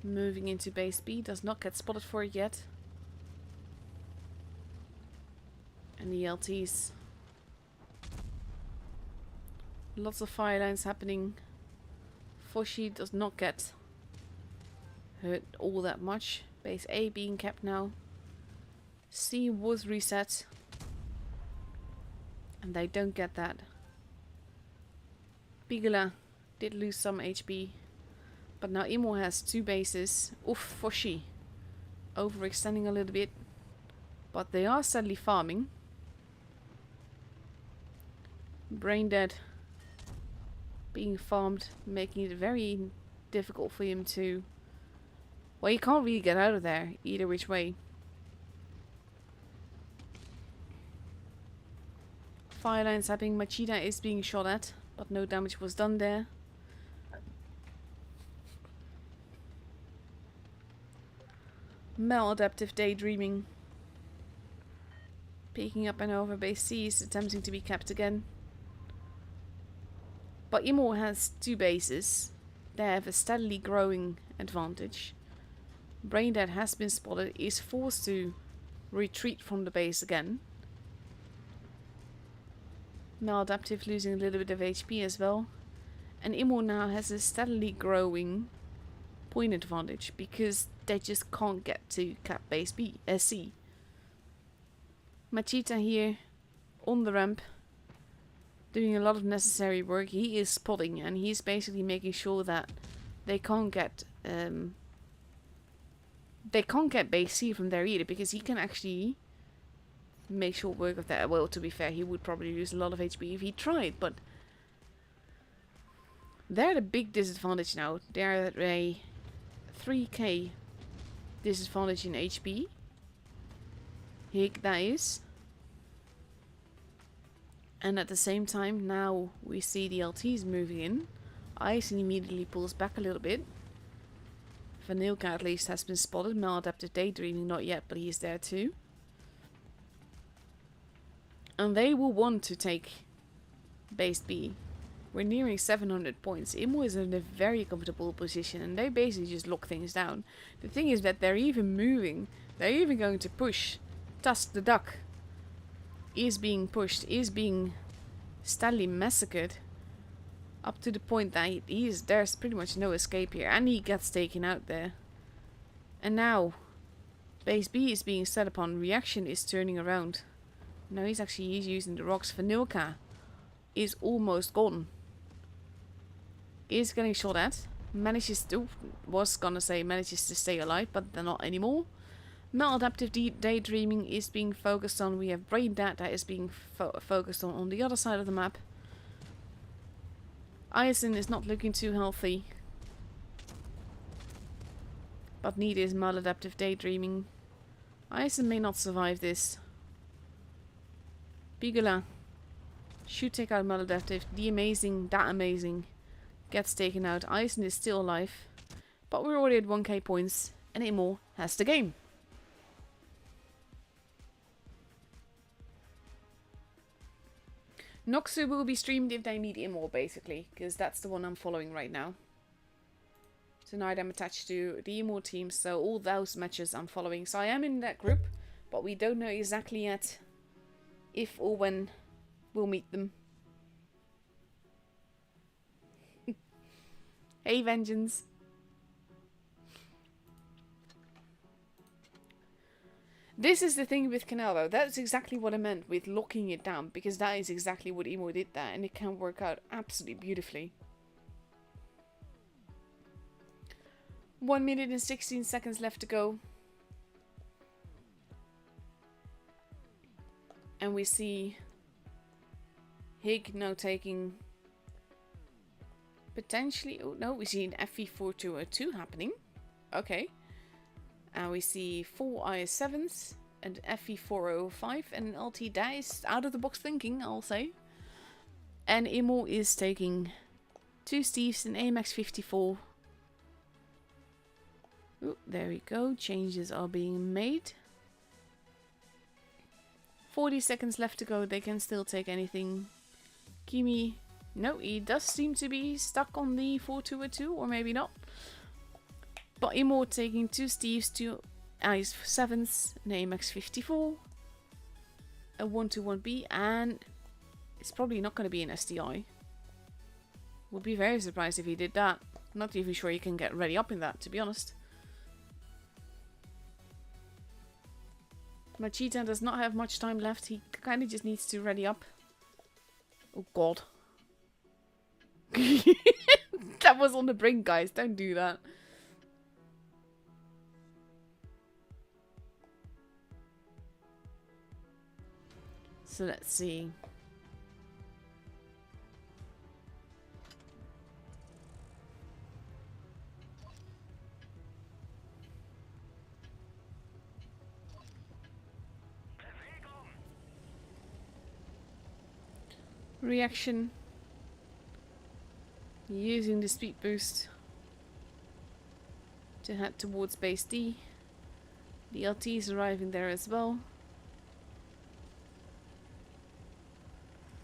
moving into base B, does not get spotted for it yet. And the LTs. Lots of fire lines happening. Foshi does not get hurt all that much. Base A being kept now. C was reset. And they don't get that. Bigala did lose some HP. But now Immortal has 2 bases. Oof, Foshi. Overextending a little bit. But they are steadily farming. Brain dead. Being farmed, making it very difficult for him to... Well, you can't really get out of there either which way. Fire lines happening. Machida is being shot at, but no damage was done there. Maladaptive daydreaming. Peeking up and over base C is attempting to be kept again. But Immortal has 2 bases. They have a steadily growing advantage. Braindead has been spotted, is forced to retreat from the base again. Maladaptive losing a little bit of HP as well. And Immortal now has a steadily growing point advantage because they just can't get to cap base B, C. Machita here on the ramp, doing a lot of necessary work. He is spotting and he's basically making sure that they can't get base C from there either, because he can actually make short work of that. Well, to be fair, he would probably lose a lot of HP if he tried, but they're at a big disadvantage now. They're at a 3k disadvantage in HP. Higg, that is. And at the same time, now we see the LTs moving in. Eisen immediately pulls back a little bit. Vanilka at least has been spotted. Maladaptive daydreaming, not yet, but he's there too. And they will want to take base B. We're nearing 700 points. Immortal is in a very comfortable position and they basically just lock things down. The thing is that they're even moving. They're even going to push. Tusk the duck is being pushed, is being steadily massacred. Up to the point that there's pretty much no escape here. And he gets taken out there. And now, base B is being set upon. Reaction is turning around. Now he's using the rocks. Vanilka is almost gone. Is getting shot at. Manages to stay alive, but they're not anymore. Maladaptive daydreaming is being focused on. We have brain dead that is being focused on the other side of the map. Eisen is not looking too healthy. But neither is maladaptive daydreaming. Eisen may not survive this. Bigala should take out maladaptive. That amazing gets taken out. Eisen is still alive. But we're already at 1k points. And Immortal has the game. Noxu will be streamed if they need Immortal, basically, because that's the one I'm following right now. Tonight I'm attached to the Immortal team, so all those matches I'm following. So I am in that group, but we don't know exactly yet if or when we'll meet them. Hey, Vengeance. This is the thing with Canal, though. That's exactly what I meant with locking it down, because that is exactly what Immortal did there, and it can work out absolutely beautifully. 1 minute and 16 seconds left to go. And we see Higg now taking potentially... Oh, no, we see an FE4202 happening. Okay. And we see 4 IS7s and FE405 and an LT. That is out of the box thinking, I'll say. And Immortal is taking 2 Steves and AMX 54. Oh, there we go. Changes are being made. 40 seconds left to go. They can still take anything. Kimi, no, he does seem to be stuck on the 4202, or maybe not. But Immortal taking 2 Steves, 2 IS7s, an AMX 54, a 121B, and it's probably not going to be an STI. Would be very surprised if he did that. Not even sure you can get ready up in that, to be honest. Machita does not have much time left. He kind of just needs to ready up. Oh god. That was on the brink, guys. Don't do that. So let's see. Reaction. Using the speed boost to head towards base D. The LT is arriving there as well.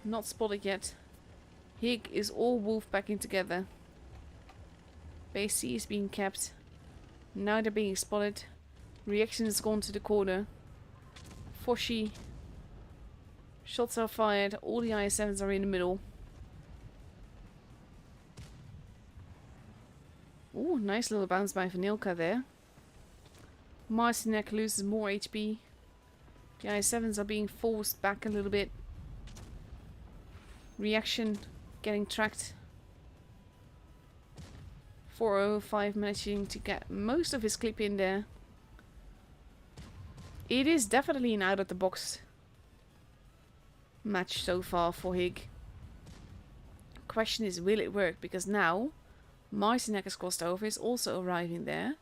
Not spotted yet. Higg is all wolf packing together. Base C is being kept. Now they're being spotted. Reaction has gone to the corner. Foshi. Shots are fired. All the IS-7s are in the middle. Ooh, nice little bounce by Vanilka there. Marcinek loses more HP. The IS-7s are being forced back a little bit. Reaction getting tracked. 405 managing to get most of his clip in there. It is definitely an out of the box match so far for Higg. Question is, will it work? Because now Marcinek has crossed over, is also arriving there.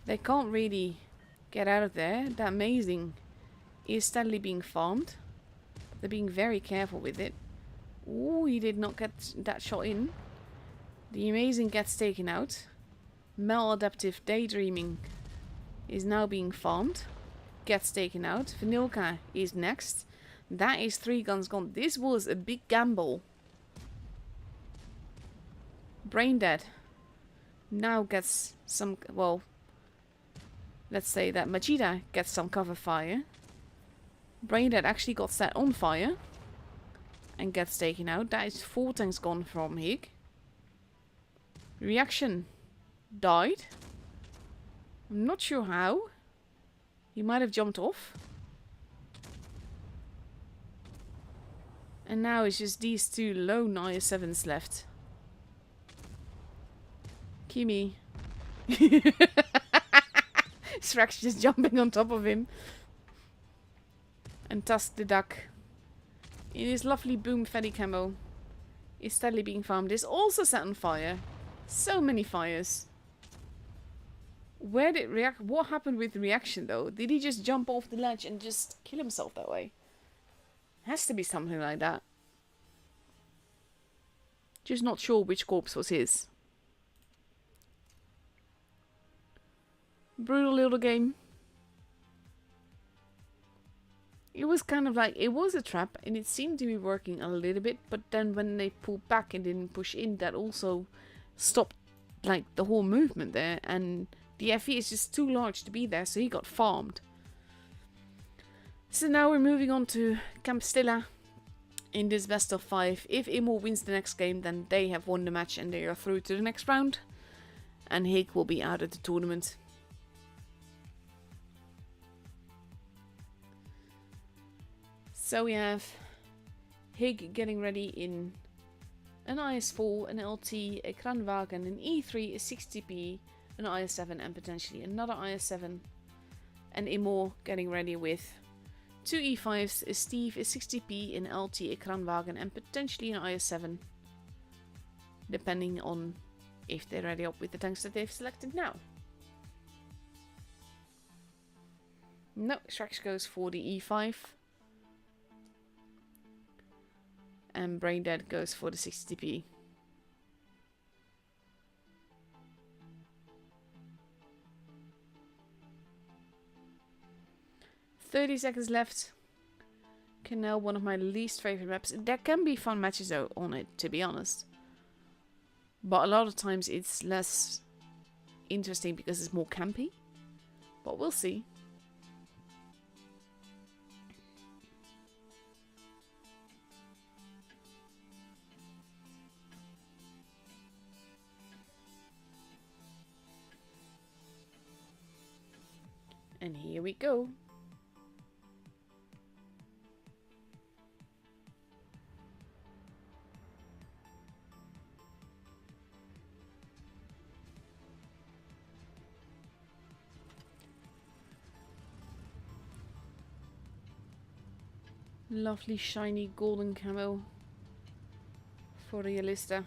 They can't really get out of there. The amazing is steadily being farmed. They're being very careful with it. Ooh, he did not get that shot in. The amazing gets taken out. Maladaptive daydreaming is now being farmed. Gets taken out. Vanilka is next. That is 3 guns gone. This was a big gamble. Brain dead. Now gets some, well, let's say that Machida gets some cover fire. Brain dead actually got set on fire. And gets taken out. That is 4 tanks gone from Higg. Reaction died. I'm not sure how. He might have jumped off. And now it's just these 2 lone IS-7s left. Kimi. Srax just jumping on top of him. And Tusk the duck. In his lovely boom fetty camo. Is steadily being farmed. Is also set on fire. So many fires. Where did react? What happened with reaction though? Did he just jump off the ledge and just kill himself that way? Has to be something like that. Just not sure which corpse was his. Brutal little game. It was kind of like, it was a trap and it seemed to be working a little bit, but then when they pulled back and didn't push in, that also stopped like the whole movement there, and the FE is just too large to be there, so he got farmed. So now we're moving on to Camp Stilla in this best of 5. If Immortal wins the next game, then they have won the match and they are through to the next round, and Higg will be out of the tournament. So we have Higg getting ready in an IS-4, an LT, a Kranwagen, an E3, a 60p, an IS-7 and potentially another IS-7. And Immortal getting ready with Two E5s, a Steve, a 60p, an LT, a Kranwagen, and potentially an IS-7. Depending on if they ready up with the tanks that they've selected now. No, Shrax goes for the E5. And Braindead goes for the 60p. $30 left. Canal, one of my least favorite maps. There can be fun matches though on it, to be honest. But a lot of times it's less interesting because it's more campy. But we'll see. And here we go. Lovely shiny golden camo for Realista.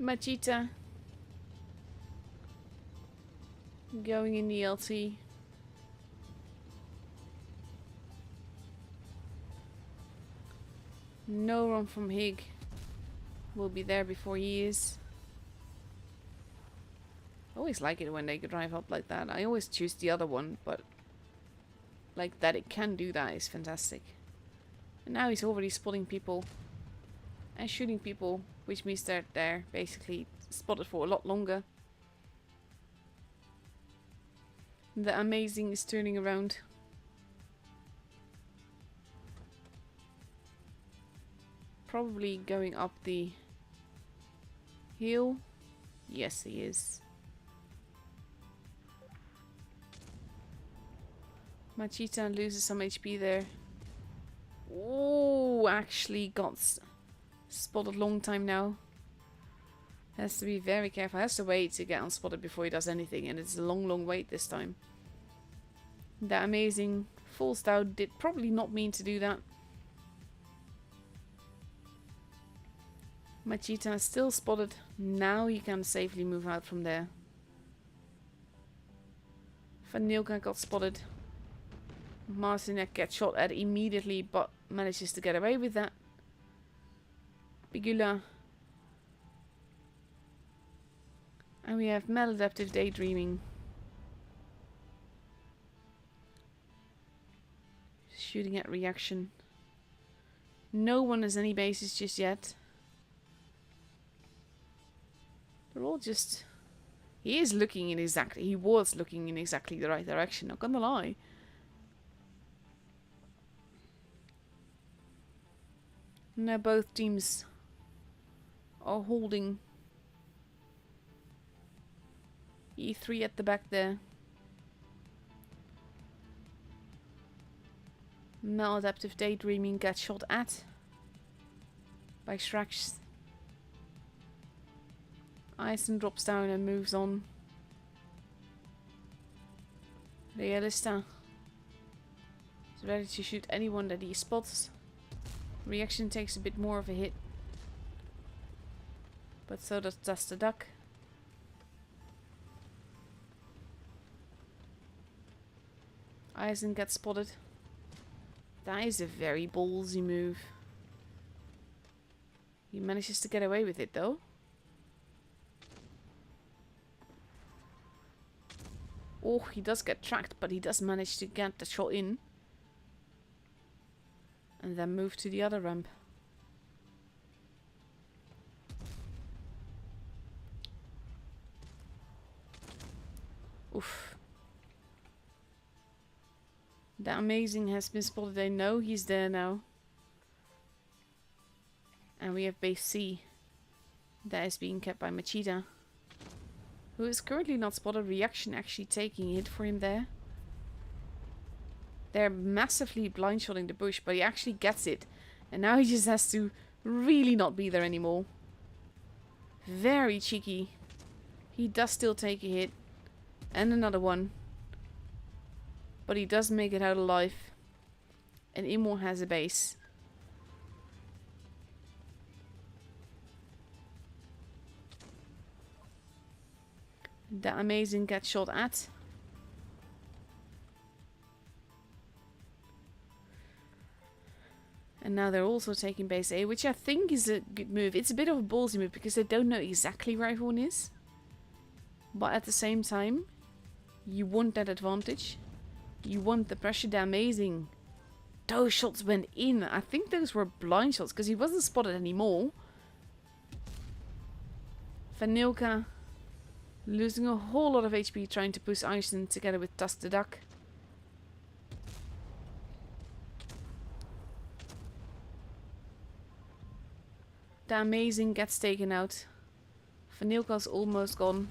Machita going in the LT. No run from Higg. Will be there before he is. I always like it when they drive up like that. I always choose the other one, but like that it can do that is fantastic. And now he's already spotting people and shooting people, which means they're basically spotted for a lot longer. The Amazing is turning around. Probably going up the hill. Yes, he is. Machita loses some HP there. Oh, actually got spotted long time now. Has to be very careful. Has to wait to get unspotted before he does anything. And it's a long, long wait this time. That Amazing falls down. Did probably not mean to do that. Machita is still spotted. Now he can safely move out from there. Vanilka got spotted. Marcinek gets shot at immediately, but manages to get away with that. Bigula. And we have Maladaptive Daydreaming. Shooting at reaction. No one has any bases just yet. They're all just... He was looking in exactly the right direction, not gonna lie. Now both teams are holding E3 at the back there. Maladaptive Daydreaming gets shot at by Shrax. Eisen drops down and moves on. Realista is ready to shoot anyone that he spots. Reaction takes a bit more of a hit. But so does the Duck. Eisen gets spotted. That is a very ballsy move. He manages to get away with it though. Oh, he does get tracked, but he does manage to get the shot in. And then move to the other ramp. Oof. The Amazing has been spotted. They know he's there now. And we have base C. That is being kept by Machida. Who is currently not spotted. Reaction actually taking a hit for him there. They're massively blind-shotting the bush, but he actually gets it. And now he just has to really not be there anymore. Very cheeky. He does still take a hit. And another one. But he does make it out alive. And Immortal has a base. The amazing gets shot at. And now they're also taking base A, which I think is a good move. It's a bit of a ballsy move because they don't know exactly where everyone is. But at the same time, you want that advantage. You want the pressure. The amazing. Those shots went in. I think those were blind shots because he wasn't spotted anymore. Vanilka losing a whole lot of HP trying to push Eisen together with Tusk the Duck. The amazing gets taken out. Vanilka's almost gone.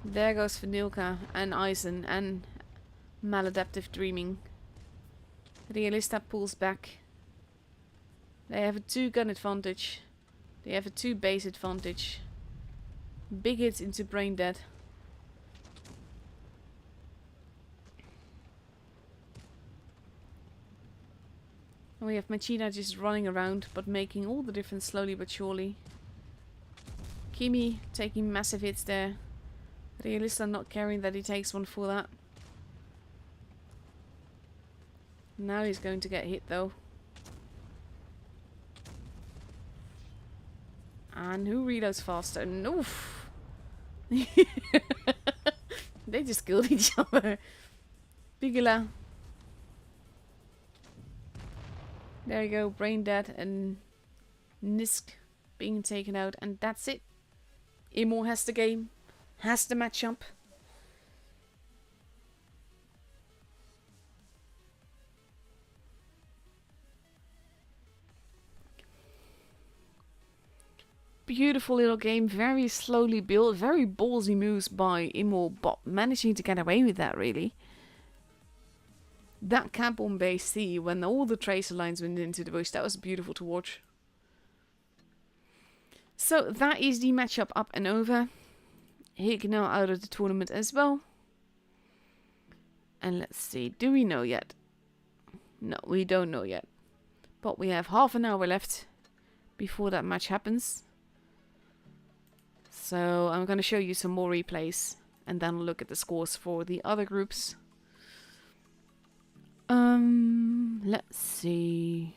There goes Vanilka and Eisen and Maladaptive Dreaming. Realista pulls back. They have a 2-gun advantage. They have a 2 base advantage. Big hits into Brain Dead. And we have Machina just running around, but making all the difference slowly but surely. Kimi taking massive hits there. Realista not caring that he takes one for that. Now he's going to get hit though. And who reloads faster? Oof. They just killed each other. Bigula. There you go, Brain Dead and Nisk being taken out, and that's it. Immortal has the game, has the matchup. Beautiful little game, very slowly built, very ballsy moves by Immortal, but managing to get away with that really. That cap on base C, when all the tracer lines went into the bush, that was beautiful to watch. So that is the matchup up and over. Higg now out of the tournament as well. And let's see, do we know yet? No, we don't know yet. But we have half an hour left before that match happens. So I'm going to show you some more replays and then look at the scores for the other groups. Let's see.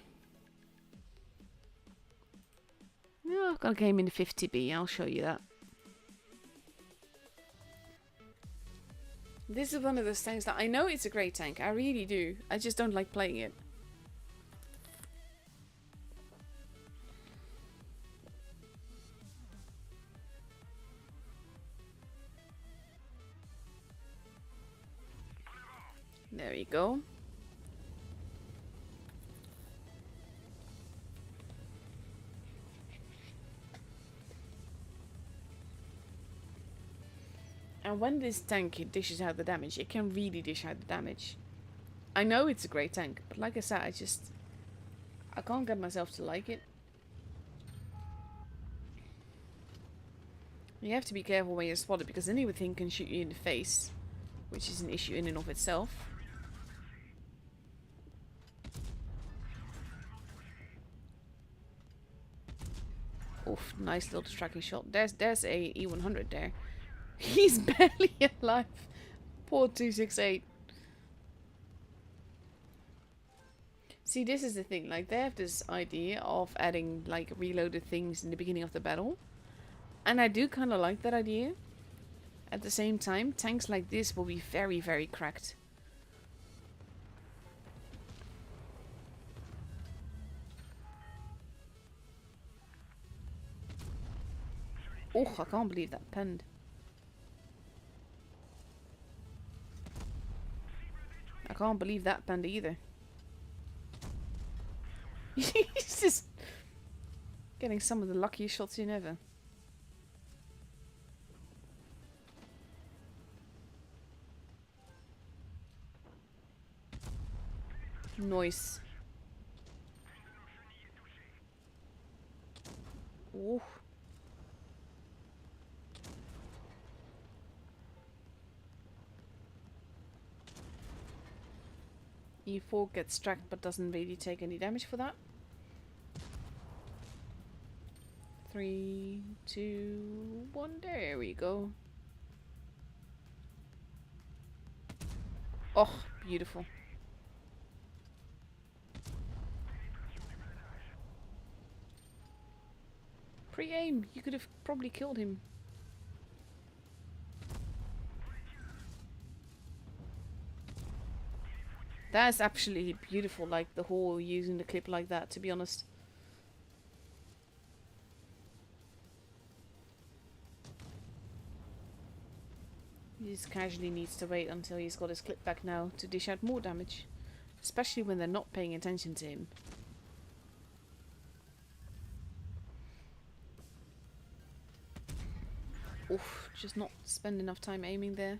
Yeah, I've got a game in the 50B. I'll show you that. This is one of those tanks that I know it's a great tank. I really do. I just don't like playing it. There you go. And when this tank dishes out the damage, it can really dish out the damage. I know it's a great tank, but like I said, I can't get myself to like it. You have to be careful when you're spotted, because anything can shoot you in the face, which is an issue in and of itself. Oof, nice little distracting shot. There's a E100 there. He's barely alive. Poor 268. See, this is the thing. Like, they have this idea of adding, like, reloaded things in the beginning of the battle. And I do kind of like that idea. At the same time, tanks like this will be very, very cracked. Oh, I can't believe that penned. I can't believe that penned either. He's just getting some of the luckiest shots in ever. Noise. Oh. E4 gets tracked but doesn't really take any damage for that. 3, 2, 1. There we go. Oh, beautiful. Pre-aim. You could have probably killed him. That is absolutely beautiful, like the whole using the clip like that, to be honest. He just casually needs to wait until he's got his clip back now to dish out more damage. Especially when they're not paying attention to him. Oof, just not spend enough time aiming there.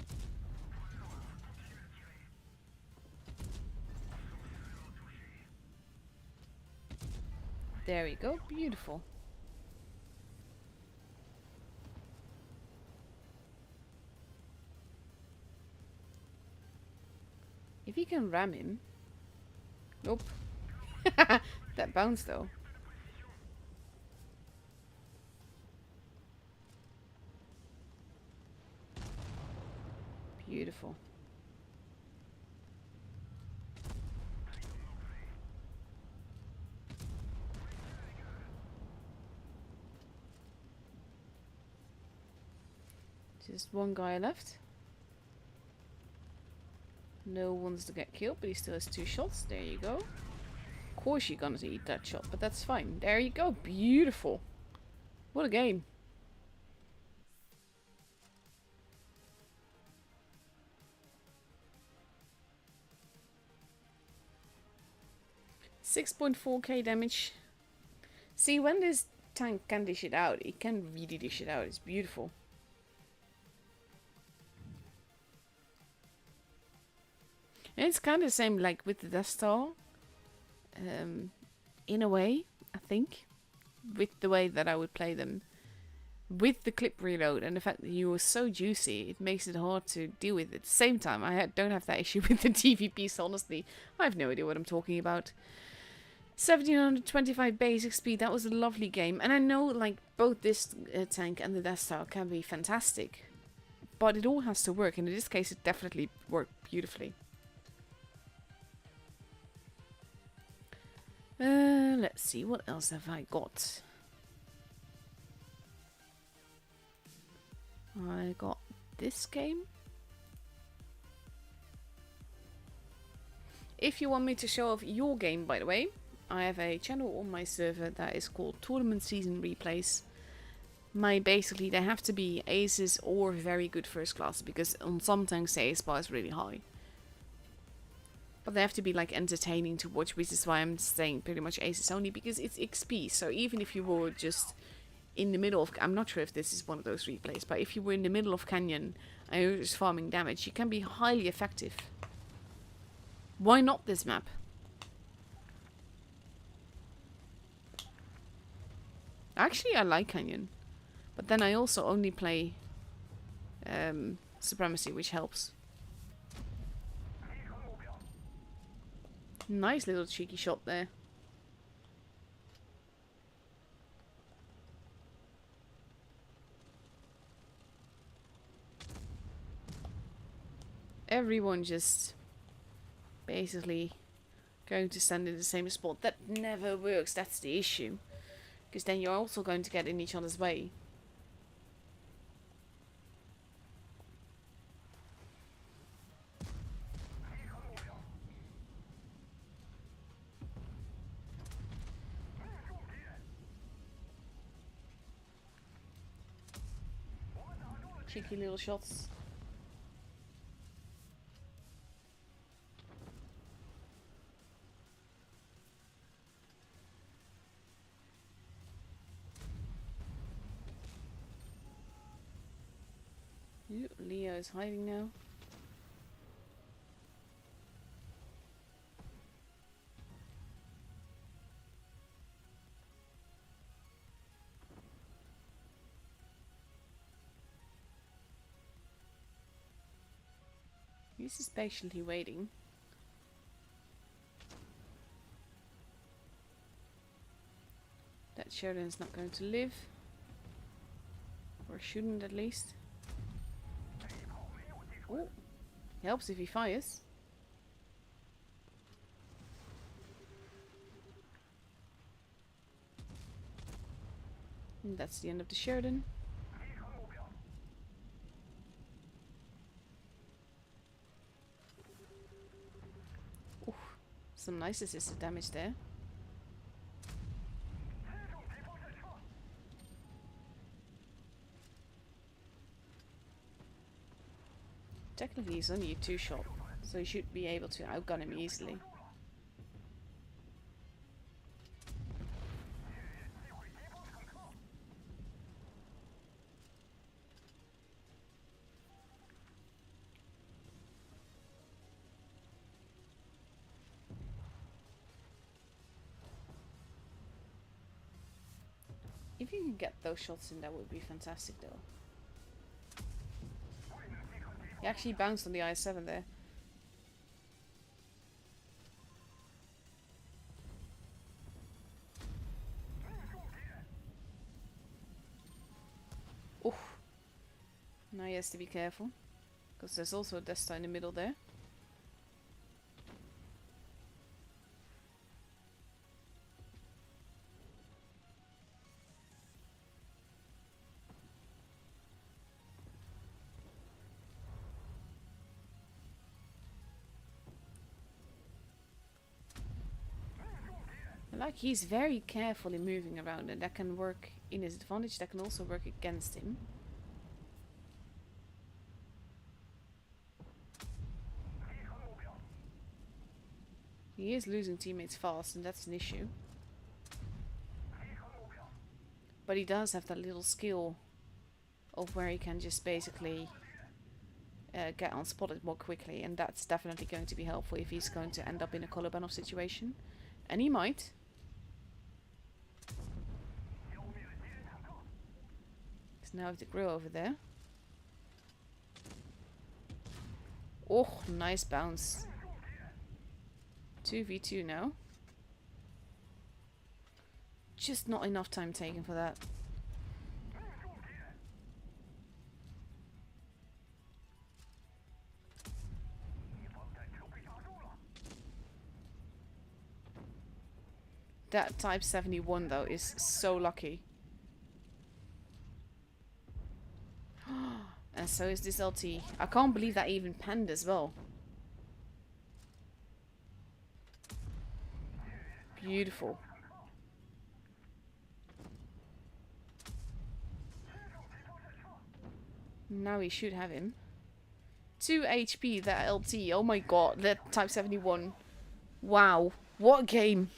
There we go, beautiful. If you can ram him. Nope. That bounced though. Beautiful. Just one guy left. No one's to get killed, but he still has 2 shots. There you go. Of course you're gonna eat that shot, but that's fine. There you go. Beautiful. What a game. $6.4k damage. See, when this tank can dish it out, it can really dish it out. It's beautiful. And it's kind of the same like with the Death Star. In a way, I think. With the way that I would play them. With the clip reload and the fact that you were so juicy, it makes it hard to deal with. At the same time, I don't have that issue with the TVPs, honestly. I have no idea what I'm talking about. 1725 basic speed, that was a lovely game. And I know like both this tank and the Death Star can be fantastic. But it all has to work, and in this case it definitely worked beautifully. Let's see, what else have I got? I got this game. If you want me to show off your game, by the way, I have a channel on my server that is called Tournament Season Replays. Basically, they have to be aces or very good first class, because on some tanks the ace bar is really high. But they have to be like entertaining to watch, which is why I'm saying pretty much aces only, because it's XP. So even if you were just in the middle of, I'm not sure if this is one of those replays, but if you were in the middle of canyon and you're just farming damage, you can be highly effective. Why not this map? Actually, I like canyon, but then I also only play supremacy, which helps. Nice little cheeky shot there. Everyone just basically going to stand in the same spot. That never works, that's the issue. Because then you're also going to get in each other's way. Cheeky little shots. Ooh, Leo is hiding now. He's just patiently waiting. Sheridan is not going to live. Or shouldn't, at least. Ooh. Helps if he fires. And that's the end of the Sheridan. Ooh, some nice assisted damage there. Technically he's only a 2-shot, so he should be able to outgun him easily. If you can get those shots in, that would be fantastic though. He actually bounced on the I-7 there. Oof. Now he has to be careful, because there's also a Death Star in the middle there. Like, he's very carefully moving around, and that can work in his advantage, that can also work against him. He is losing teammates fast, and that's an issue. But he does have that little skill of where he can just basically get unspotted more quickly, and that's definitely going to be helpful if he's going to end up in a Kolobanov situation. And he might. Now with the grill over there. Oh, nice bounce. 2v2 now. Just not enough time taken for that. That Type 71 though is so lucky. And so is this LT. I can't believe that even panned as well. Beautiful. Now we should have him. 2 HP, that LT. Oh my god, that Type 71. Wow, what a game.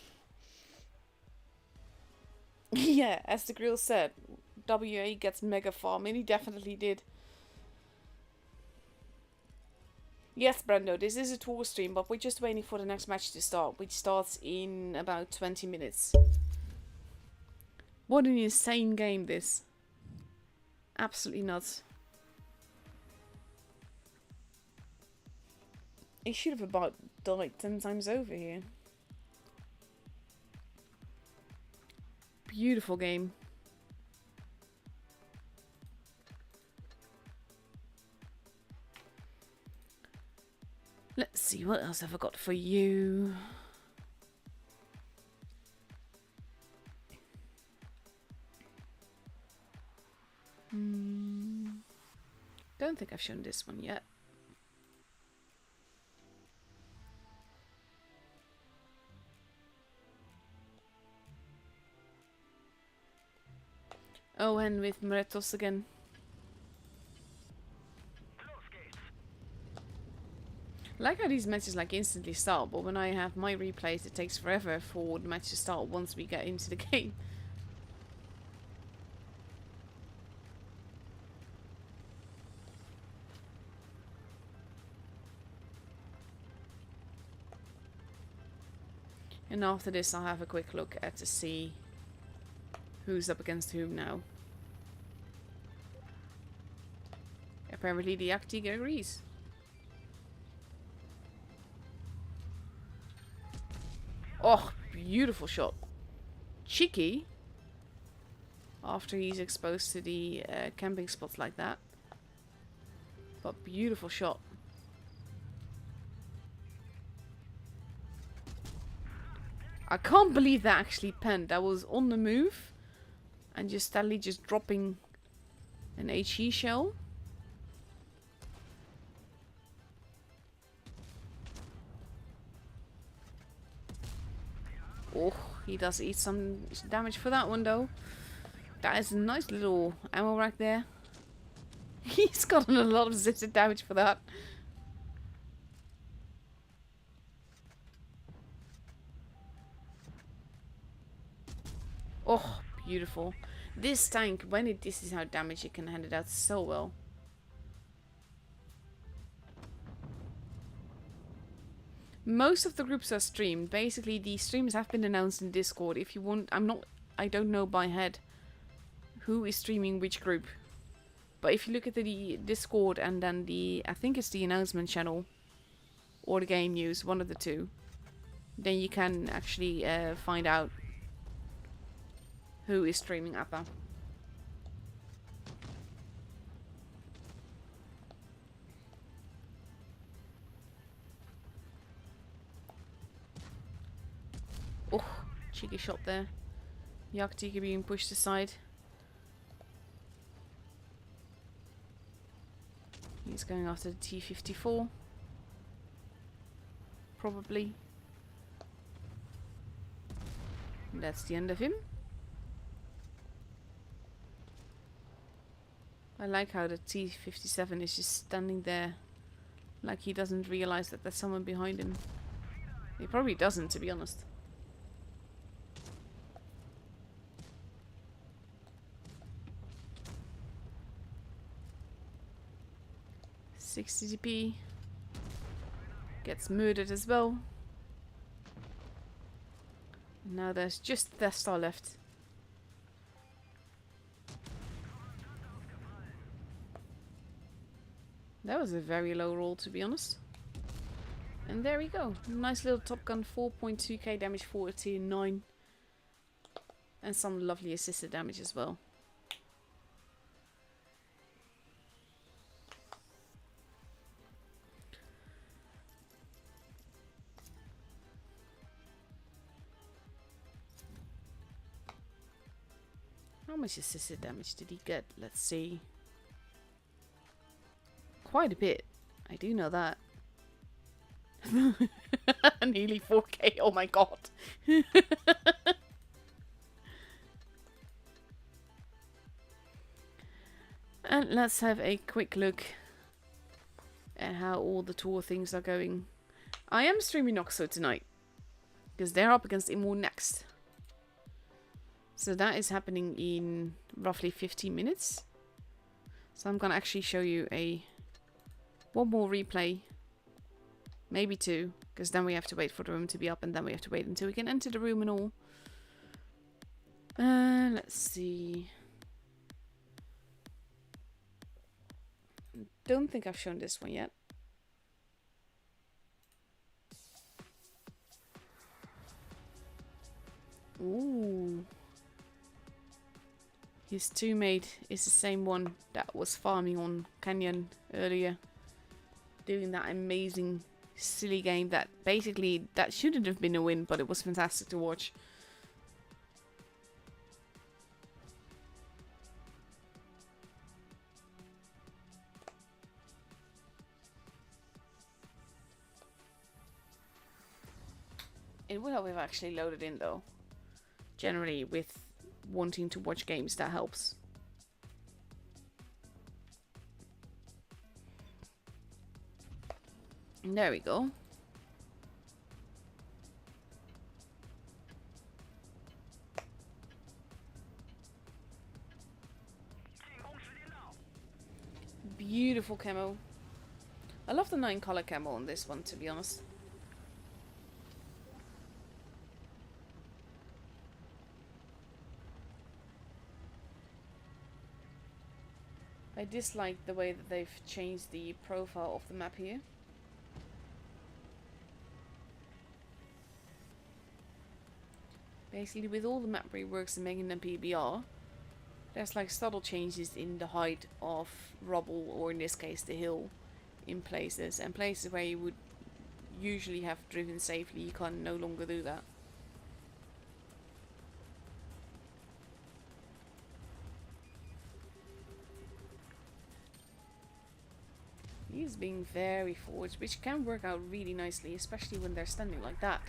Yeah, as the grill said, WA gets mega farm, and he definitely did. Yes, Brando, this is a tour stream, but we're just waiting for the next match to start, which starts in about 20 minutes. What an insane game this. Absolutely nuts. He should have about died 10 times over here. Beautiful game. Let's see, what else have I got for you? Don't think I've shown this one yet. Oh, and with Moretos again. I like how these matches like instantly start, but when I have my replays it takes forever for the match to start once we get into the game. And after this I'll have a quick look at to see who's up against whom now. Apparently the Acti agrees. Oh, beautiful shot. Cheeky. after he's exposed to the camping spots like that. But beautiful shot. I can't believe that actually penned. That was on the move and just steadily just dropping an HE shell. Oh, he does eat some damage for that one though. That is a nice little ammo rack there. He's gotten a lot of zitted damage for that. Oh, beautiful. This tank, when it dishes out damage, it can hand it out so well. Most of the groups are streamed. Basically, the streams have been announced in Discord. If you want, I don't know by head who is streaming which group. But if you look at the Discord and then I think it's the announcement channel or the game news, one of the two, then you can actually find out who is streaming APA. Oh, cheeky shot there. Yaktika being pushed aside. He's going after the T-54. Probably. And that's the end of him. I like how the T-57 is just standing there like he doesn't realize that there's someone behind him. He probably doesn't, to be honest. .60 gets murdered as well. Now there's just Death Star left. That was a very low roll, to be honest. And there we go. Nice little Top Gun, 4.2k damage for a tier 9. And some lovely assisted damage as well. How much assisted damage did he get? Let's see. Quite a bit. I do know that. Nearly 4k. Oh my god. And let's have a quick look at how all the tour things are going. I am streaming Noxu tonight, because they're up against Immortal next. So that is happening in roughly 15 minutes. So I'm gonna actually show you one more replay. Maybe two, because then we have to wait for the room to be up and then we have to wait until we can enter the room and all. Let's see. Don't think I've shown this one yet. Ooh. His teammate is the same one that was farming on Canyon earlier. Doing that amazing, silly game that basically, that shouldn't have been a win, but it was fantastic to watch. It would help if I actually loaded in though. Generally, with wanting to watch games, that helps. There we go. Beautiful camo. I love the 9-color camo on this one, to be honest. I dislike the way that they've changed the profile of the map here. Basically, with all the map reworks and making them PBR, There's like subtle changes in the height of rubble, or in this case the hill, in places. And places where you would usually have driven safely, you can no longer do that. He's being very forward, which can work out really nicely, especially when they're standing like that.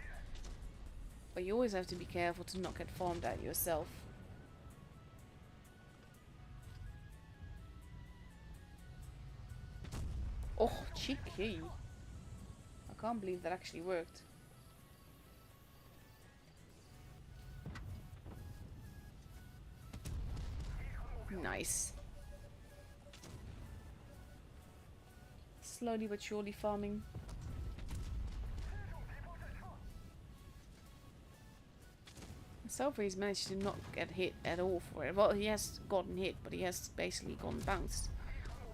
But you always have to be careful to not get farmed at yourself. Oh, cheeky. I can't believe that actually worked. Nice. Slowly but surely farming. So far he's managed to not get hit at all for it. Well, he has gotten hit, but he has basically gone bounced.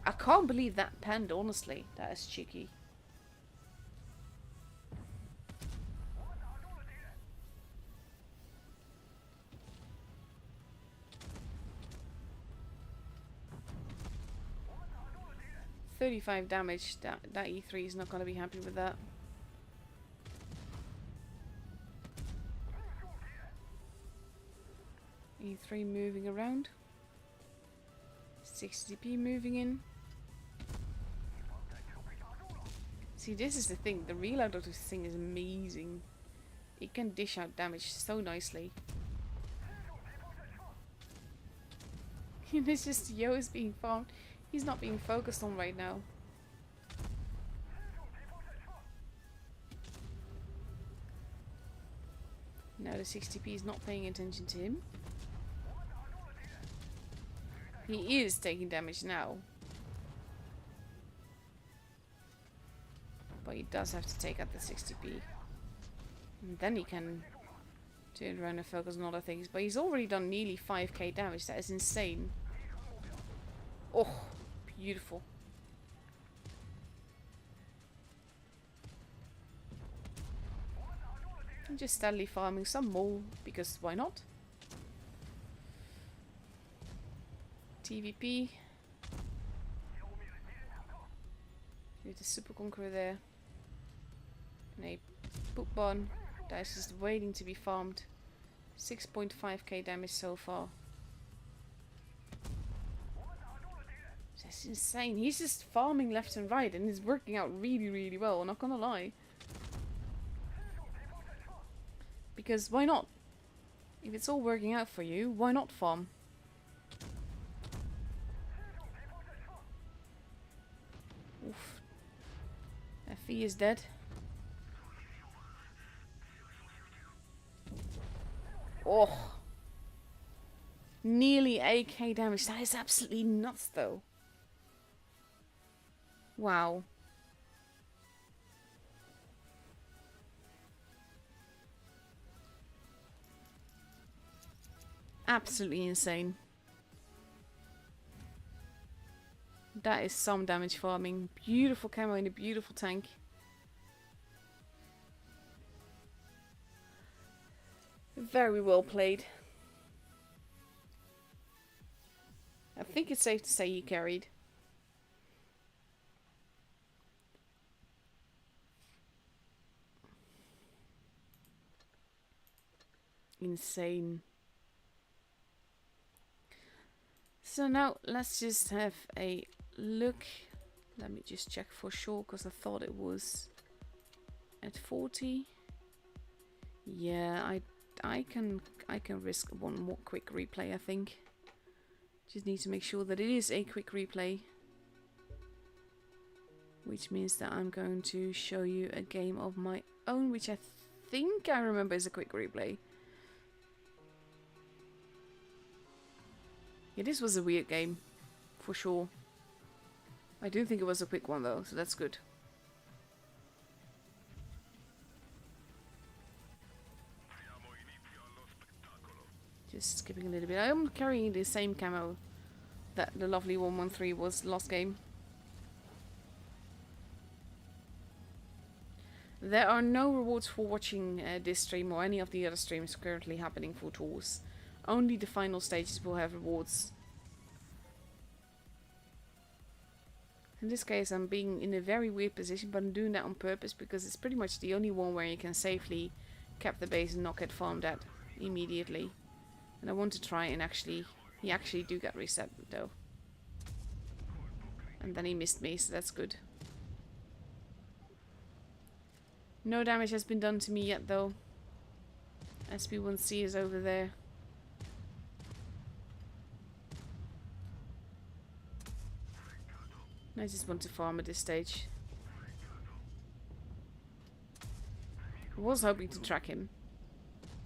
I can't believe that panned, honestly. That is cheeky. $35 damage. That E3 is not going to be happy with that. E3 moving around. 60p moving in. See, this is the thing. The reload of this thing is amazing. It can dish out damage so nicely. It's just Yo is being farmed. He's not being focused on right now. Now the 60p is not paying attention to him. He is taking damage now. But he does have to take out the 60p. And then he can turn around and focus on other things. But he's already done nearly 5k damage. That is insane. Oh, beautiful. I'm just steadily farming some more, because why not? TVP. With the Super Conqueror there. And a poop bun that is just waiting to be farmed. 6.5k damage so far. That's insane. He's just farming left and right and it's working out really, really well. I'm not gonna lie. Because why not? If it's all working out for you, why not farm? Oof. FE is dead. Oh. Nearly 8k damage. That is absolutely nuts though. Wow. Absolutely insane. That is some damage farming. Beautiful camo in a beautiful tank. Very well played. I think it's safe to say he carried. Insane. So now let's just have a look. Let me just check for sure, because I thought it was at 40. Yeah, I can risk one more quick replay, I think. Just need to make sure that it is a quick replay. Which means that I'm going to show you a game of my own, which I think I remember is a quick replay. Yeah, this was a weird game, for sure. I do think it was a quick one though, so that's good. Just skipping a little bit. I am carrying the same camo that the lovely 113 was last game. There are no rewards for watching this stream or any of the other streams currently happening for tours. Only the final stages will have rewards In this case, I'm being in a very weird position, but I'm doing that on purpose because it's pretty much the only one where you can safely cap the base and not get farmed at immediately. And I want to try and he actually do get reset though. And then he missed me, so that's good. No damage has been done to me yet though. SB1C is over there. I just want to farm at this stage. I was hoping to track him.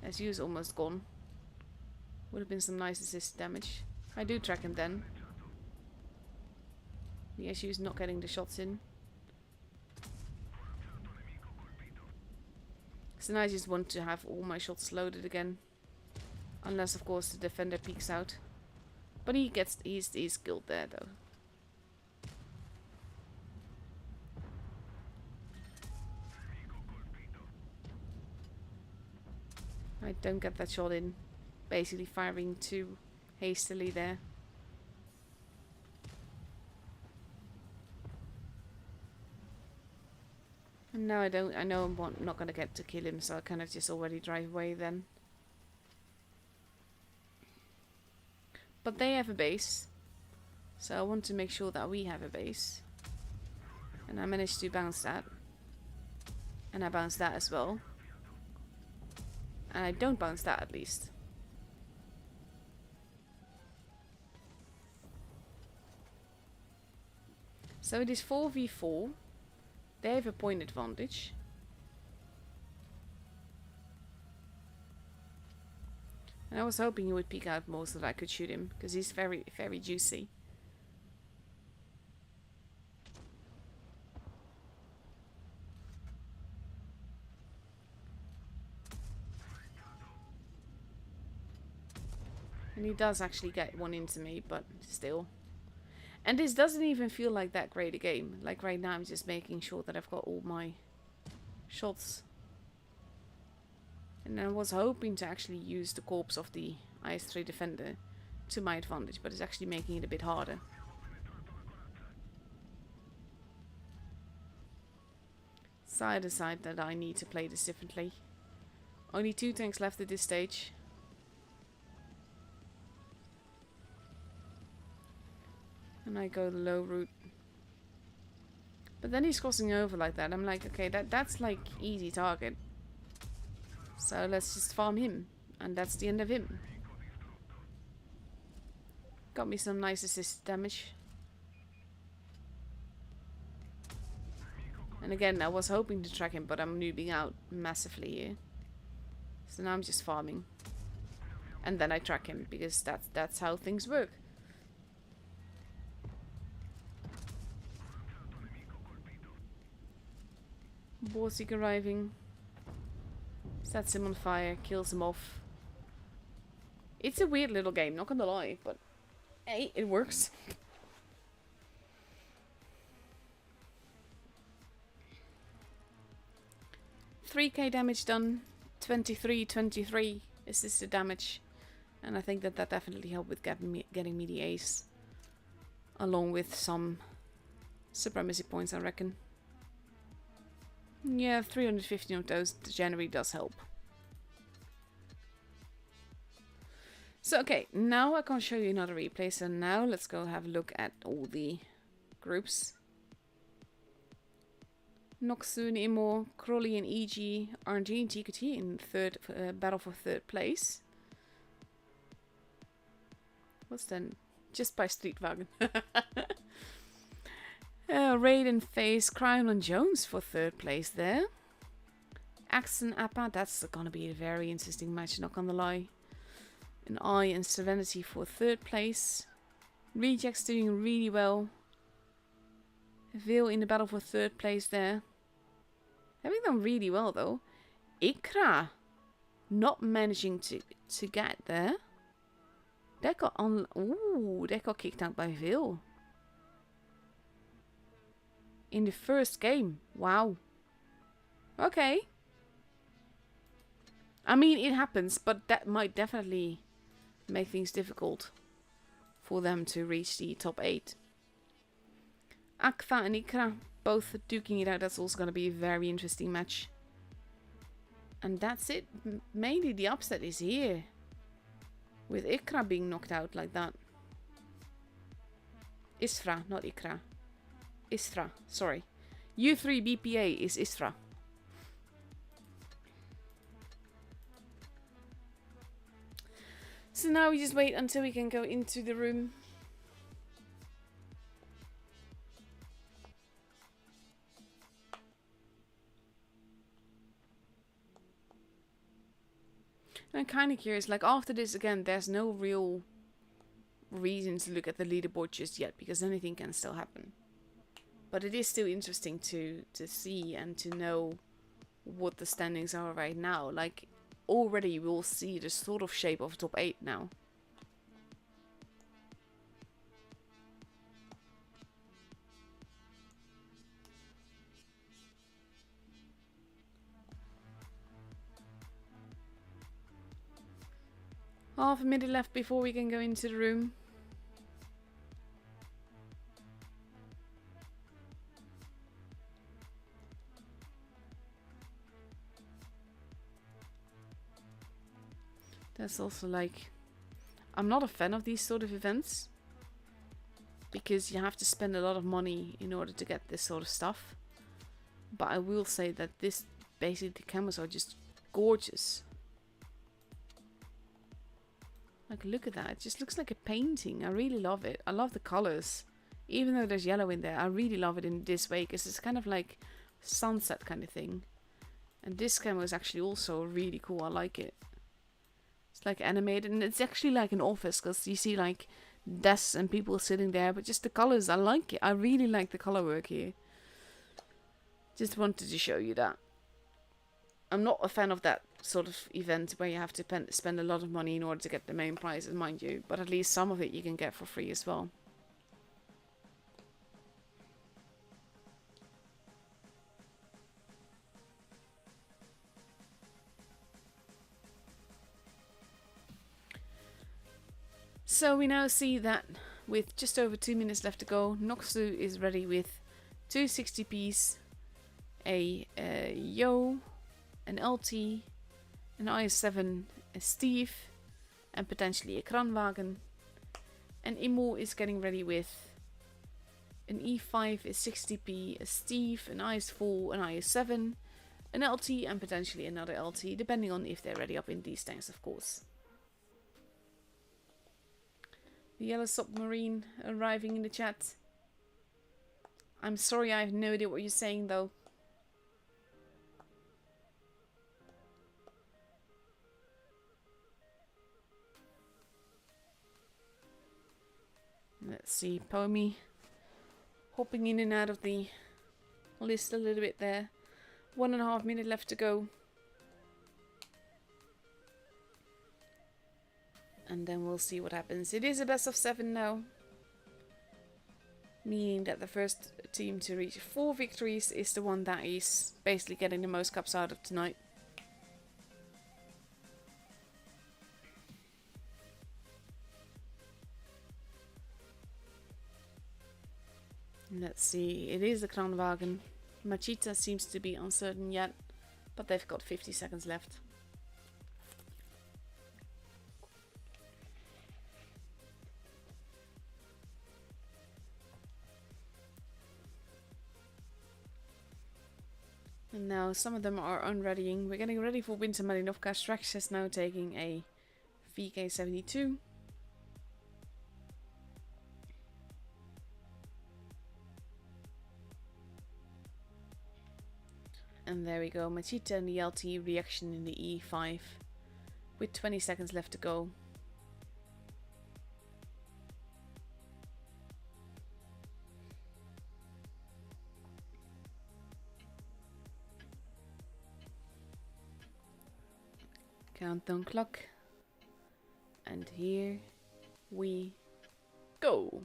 SU is almost gone. Would have been some nice assist damage. I do track him then. The SU is not getting the shots in. So now I just want to have all my shots loaded again. Unless of course the defender peeks out. But he's killed there though. I don't get that shot in. Basically firing too hastily there. And now I know I'm not gonna get to kill him, so I kind of just already drive away then. But they have a base. So I want to make sure that we have a base. And I managed to bounce that. And I bounced that as well. And I don't bounce that at least. So it is 4v4. They have a point advantage. And I was hoping he would peek out more so that I could shoot him. Because he's very, very juicy. And he does actually get one into me, but still. And this doesn't even feel like that great a game. Like right now I'm just making sure that I've got all my shots. And I was hoping to actually use the corpse of the IS-3 defender to my advantage, but it's actually making it a bit harder. So I decide that I need to play this differently. Only 2 tanks left at this stage. And I go the low route. But then he's crossing over like that. I'm like, okay, that's like easy target. So let's just farm him. And that's the end of him. Got me some nice assist damage. And again, I was hoping to track him, but I'm noobing out massively here. So now I'm just farming. And then I track him, because that's how things work. Borsig arriving. Sets him on fire, kills him off. It's a weird little game, not gonna lie, but hey, it works. $3k damage done, 23 assisted damage, and I think that definitely helped with getting me the ace, along with some supremacy points, I reckon. Yeah, 315 of those generally does help. So okay, now I can show you another replay. So now let's go have a look at all the groups. Noxu and Immortal, Crowley and EG, RNG and TKT in third battle for third place. What's then? Just by Streetwagen. Raiden face Crown and Jones for third place there. Axe and Appa, that's gonna be a very interesting match, not gonna lie. And I and Serenity for third place. Rejects doing really well. Veil in the battle for third place there. Having done really well though. Ikra not managing to get there. They got on. Ooh, they got kicked out by Veil. In the first game. Wow. Okay. I mean, it happens, but that might definitely make things difficult for them to reach the top 8. Aktha and Ikra both duking it out. That's also going to be a very interesting match. And that's it. Mainly the upset is here. With Ikra being knocked out like that. Isra, not Ikra. Isra, sorry. U3 BPA is Isra. So now we just wait until we can go into the room. I'm kind of curious, like after this again, there's no real reason to look at the leaderboard just yet, because anything can still happen. But it is still interesting to see and to know what the standings are right now. Like, already we'll see the sort of shape of top 8 now. Half a minute left before we can go into the room. That's also like, I'm not a fan of these sort of events, because you have to spend a lot of money in order to get this sort of stuff. But I will say that this, basically the cameras are just gorgeous. Like, look at that. It just looks like a painting. I really love it. I love the colors. Even though there's yellow in there, I really love it in this way, because it's kind of like sunset kind of thing. And this camera is actually also really cool. I like it. It's like animated, and it's actually like an office, because you see like desks and people sitting there, but just the colors, I like it. I really like the color work here. Just wanted to show you that. I'm not a fan of that sort of event where you have to spend a lot of money in order to get the main prizes, mind you. But at least some of it you can get for free as well. So we now see that with just over 2 minutes left to go, Noxu is ready with 260p's, a Yo, an LT, an IS7, a Steve, and potentially a Kranwagen. And Immortal is getting ready with an E5, a 60p, a Steve, an IS4, an IS7, an LT, and potentially another LT, depending on if they're ready up in these tanks, of course. The yellow submarine arriving in the chat. I'm sorry, I have no idea what you're saying though. Let's see, Pomi hopping in and out of the list a little bit there. 1.5 minutes left to go. And then we'll see what happens. It is a best of 7 now. Meaning that the first team to reach 4 victories is the one that is basically getting the most cups out of tonight. Let's see, it is the Kranwagen. Machita seems to be uncertain yet, but they've got 50 seconds left. And now some of them are unreadying. We're getting ready for Winter Malinovka. Strax is now taking a VK72. And there we go, Machita and the LT reaction in the E5 with 20 seconds left to go. Countdown clock. And here we go.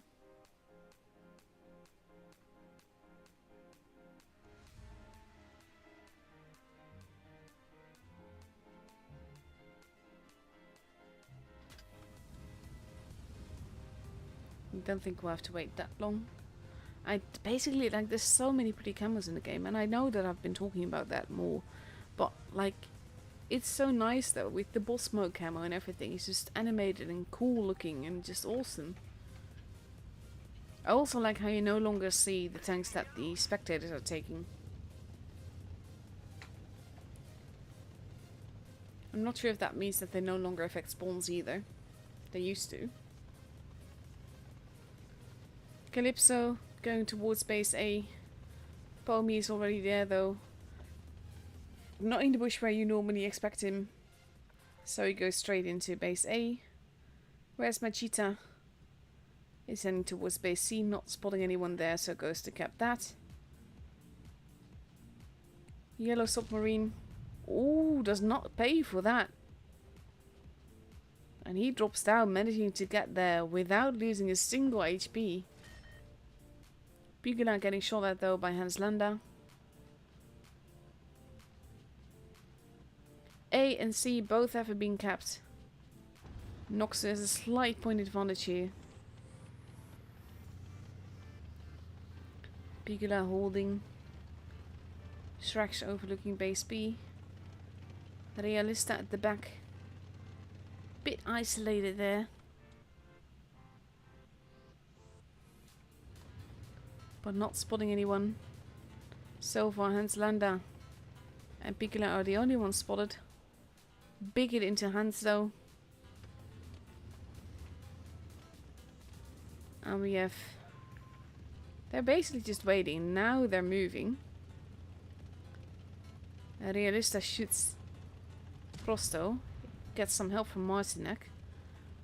I don't think we'll have to wait that long. basically, like, there's so many pretty camos in the game, and I know that I've been talking about that more, but like, it's so nice though with the boss mode camo and everything. It's just animated and cool looking and just awesome. I also like how you no longer see the tanks that the spectators are taking. I'm not sure if that means that they no longer affect spawns either. They used to. Calypso going towards base A. Pomi is already there though. Not in the bush where you normally expect him. So he goes straight into base A. Where's Machita? He's heading towards base C, not spotting anyone there, so goes to cap that. Yellow submarine. Ooh, does not pay for that. And he drops down, managing to get there without losing a single HP. Pugila getting shot at though by Hans Landa. A and C both have been capped. Noxu has a slight point advantage here. Pugila holding. Shrax overlooking base B. Realista at the back. Bit isolated there. But not spotting anyone. So far Hans Landa and Piccola are the only ones spotted. Big hit into Hans though. And we have... They're basically just waiting. Now they're moving. Realista shoots Frosto. Gets some help from Martinek.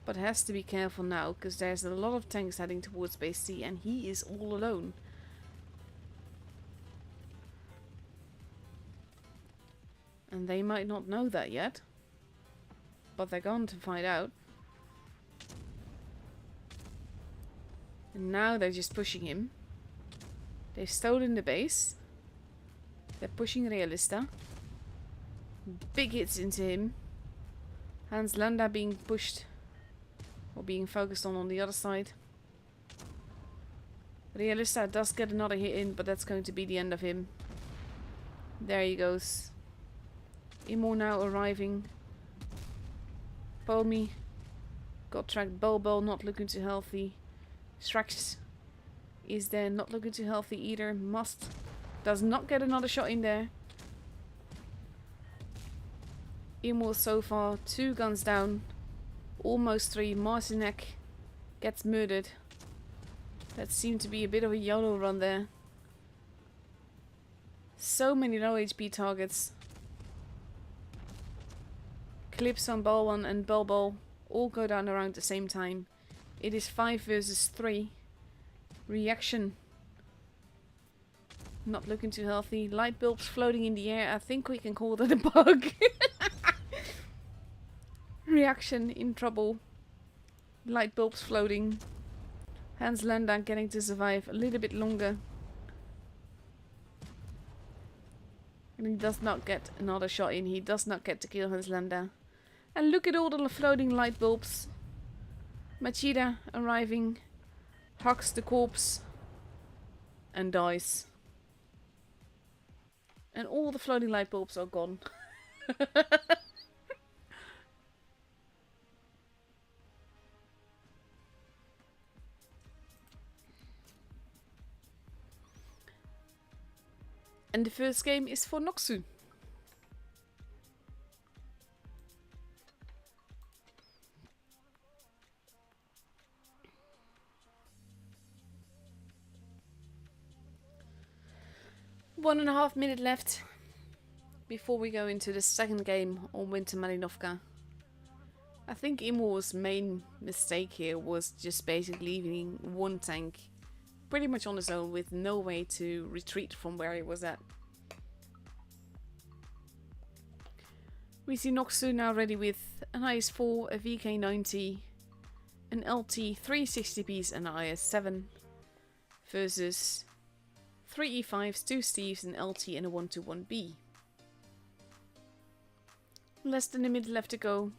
But has to be careful now, because there's a lot of tanks heading towards base C and he is all alone. And they might not know that yet. But they're going to find out. And now they're just pushing him. They've stolen the base. They're pushing Realista. Big hits into him. Hans Landa being pushed. Or being focused on the other side. Realista does get another hit in, but that's going to be the end of him. There he goes. Imo now arriving. Pomi. Got tracked. Bobo not looking too healthy. Strax is there, not looking too healthy either. Must. Does not get another shot in there. Imo so far 2 guns down. Almost 3. Martinek gets murdered. That seemed to be a bit of a YOLO run there. So many low HP targets. Calypso and Balwan and Bulbul all go down around the same time. It is 5 versus 3. Reaction. Not looking too healthy. Light bulbs floating in the air. I think we can call that a bug. Reaction in trouble. Light bulbs floating. Hans Landa getting to survive a little bit longer. And he does not get another shot in. He does not get to kill Hans Landa. And look at all the floating light bulbs. Machida arriving. Hugs the corpse. And dies. And all the floating light bulbs are gone. And the first game is for Noxu. One and a half minute left before we go into the second game on Winter Malinovka. I think Imor's main mistake here was just basically leaving one tank pretty much on his own with no way to retreat from where he was at. We see Noxu now ready with an IS-4, a VK-90, an LT 360 piece and an IS-7 versus 3 E5s, 2 Steves, an LT and a 121B. Less than a minute left to go.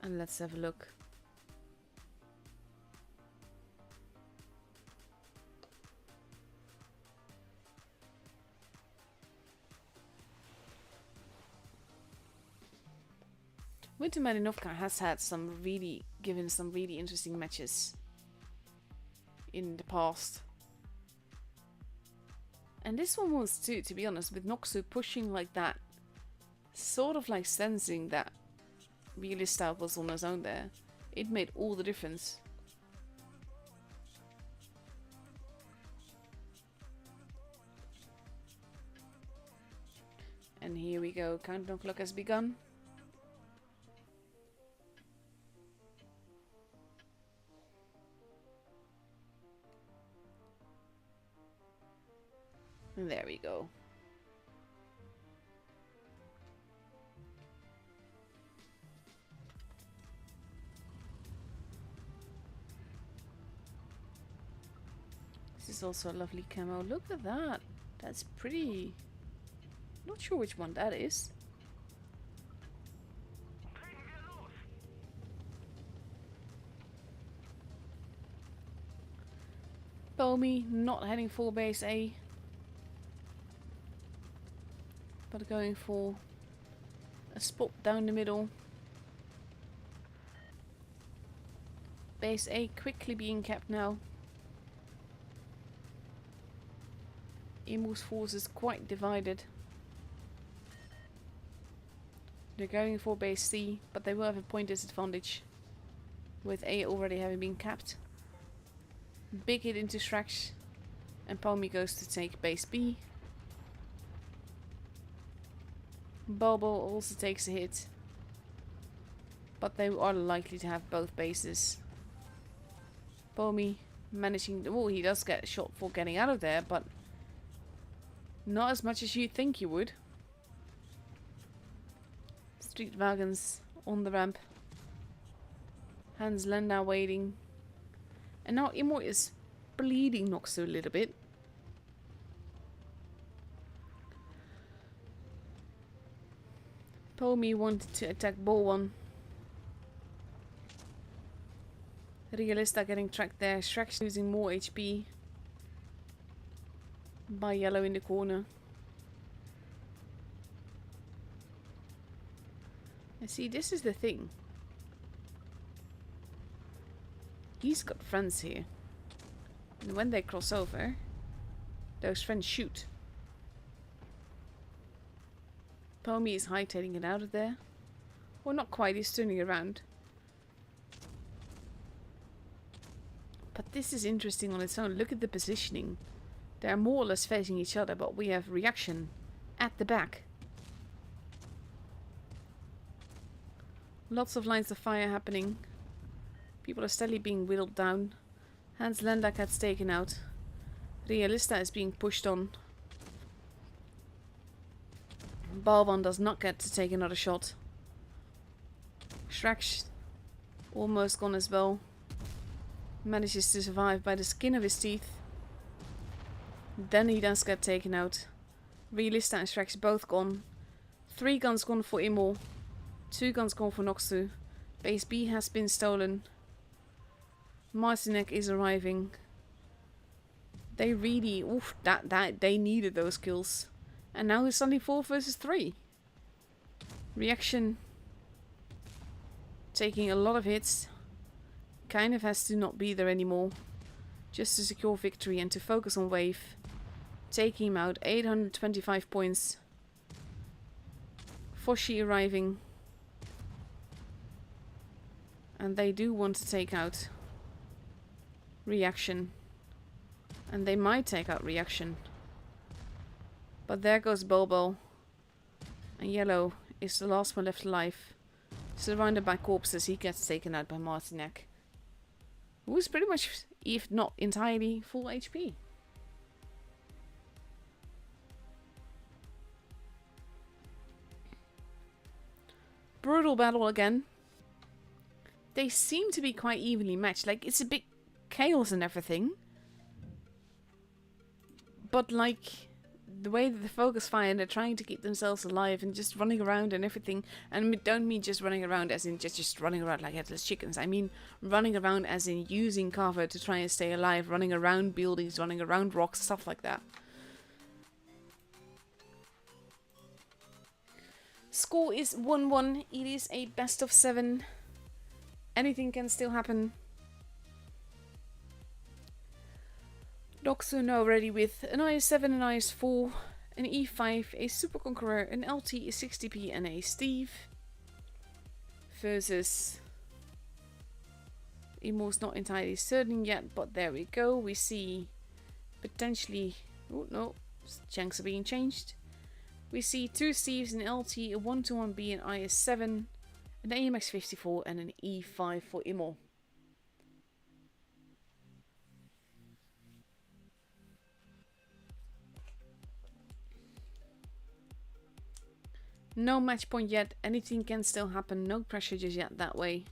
And let's have a look. Winter Marinovka has had given some really interesting matches in the past. And this one was too, to be honest, with Noxu pushing like that. Sort of like sensing that Realista was on his own there. It made all the difference. And here we go, countdown clock has begun. And there we go. This is also a lovely camo. Look at that. That's pretty. Not sure which one that is. Bomi not heading for base A, but going for a spot down the middle. Base A quickly being kept now. Imu's force is quite divided. They're going for base C, but they will have a point disadvantage, with A already having been capped. Big hit into Shrax, and Palmy goes to take base B. Bulbo also takes a hit, but they are likely to have both bases. Palmy managing, oh, he does get a shot for getting out of there, but not as much as you'd think you would. Street wagons on the ramp. Hans Lenda waiting. And now Immortal is bleeding Noxu a little bit. Pomi wanted to attack Ball 1. Realista getting tracked there. Shrax losing more HP by Yellow in the corner. And see, this is the thing. He's got friends here. And when they cross over, those friends shoot. Pomi is hightailing it out of there. Well, not quite, he's turning around. But this is interesting on its own. Look at the positioning. They're more or less facing each other, but we have reaction at the back. Lots of lines of fire happening. People are steadily being whittled down. Hans Lenda gets taken out. Realista is being pushed on. Balvan does not get to take another shot. Shrax almost gone as well. Manages to survive by the skin of his teeth. Then he does get taken out. Realista and Shrax both gone. 3 guns gone for Immortal. 2 guns gone for Noxu. Base B has been stolen. Marcinek is arriving. They really, oof, that they needed those kills. And now it's suddenly 4 versus 3. Reaction taking a lot of hits. Kind of has to not be there anymore. Just to secure victory and to focus on Wave. Taking him out. 825 points. Foshi arriving. And they do want to take out Reaction. And they might take out Reaction. But there goes Bobo. And Yellow is the last one left alive. Surrounded by corpses, he gets taken out by Marcinek. Who's pretty much, if not entirely, full HP. Brutal battle again. They seem to be quite evenly matched. Like, it's a bit chaos and everything. But, like, the way that the focus fire, they're trying to keep themselves alive and just running around and everything. And I don't mean just running around as in just running around like headless chickens. I mean running around as in using cover to try and stay alive, running around buildings, running around rocks, stuff like that. Score is 1-1. It is a best of 7. Anything can still happen. Noxu now ready with an IS-7, an IS-4, an E5, a Super Conqueror, an LT, a 60p and a Steve. Versus... Immortal's not entirely certain yet, but there we go. We see potentially... Oh no, chunks are being changed. We see 2 Steves, an LT, a 121B, an IS-7, an AMX-54 and an E5 for Immortal. No match point yet, anything can still happen, no pressure just yet that way.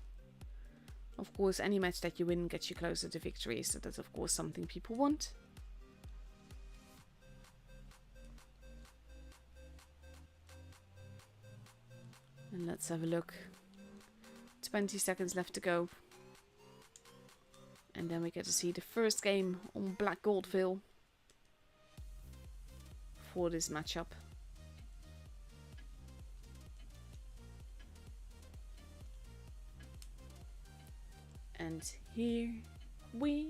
Of course, any match that you win gets you closer to victory, so that's of course something people want. And let's have a look. 20 seconds left to go. And then we get to see the first game on Black Goldville for this matchup. And here we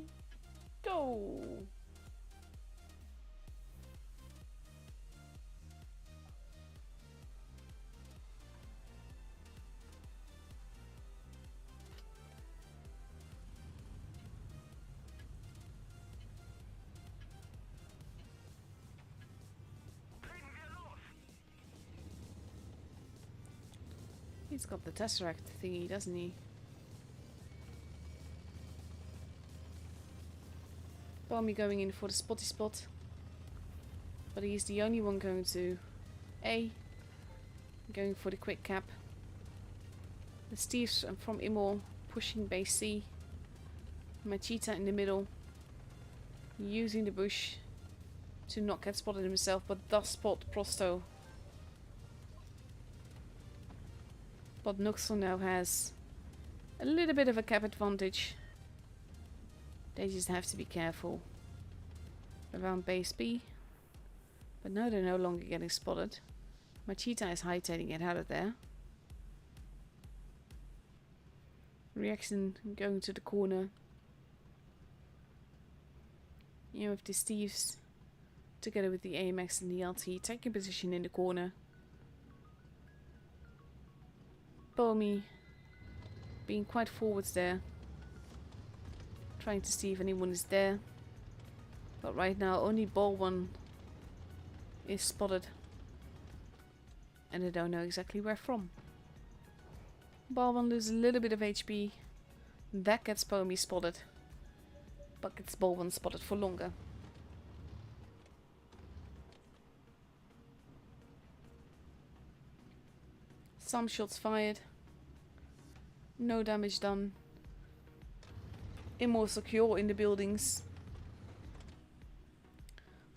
go. He's got the Tesseract thingy, doesn't he? Balmy going in for the spotty spot. But he's the only one going to A. Going for the quick cap. The Steves from Immortal pushing base C. Machita in the middle. Using the bush to not get spotted himself, but does spot Prosto. But Noxu now has a little bit of a cap advantage. They just have to be careful around base B. But now they're no longer getting spotted. Machita is hightailing it out of there. Reaction going to the corner. You know, with the Steves together with the AMX and the LT taking position in the corner. Bomi being quite forwards there. Trying to see if anyone is there. But right now only Ball 1 is spotted. And I don't know exactly where from. Ball 1 loses a little bit of HP. That gets Bomi spotted. But gets Ball 1 spotted for longer. Some shots fired. No damage done. Immortal secure in the buildings.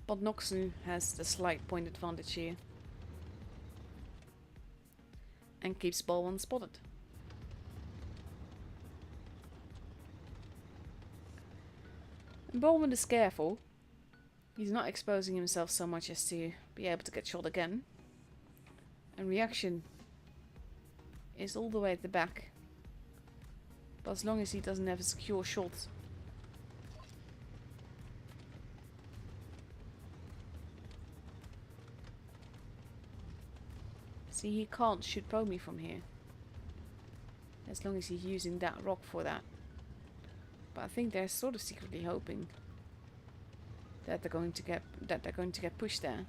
But Noxu has the slight point advantage here. And keeps Ball 1 spotted. And Ball 1 is careful. He's not exposing himself so much as to be able to get shot again. And reaction is all the way at the back. But as long as he doesn't have a secure shot. See, he can't shoot Bomi from here. As long as he's using that rock for that. But I think they're sort of secretly hoping that they're going to get pushed there.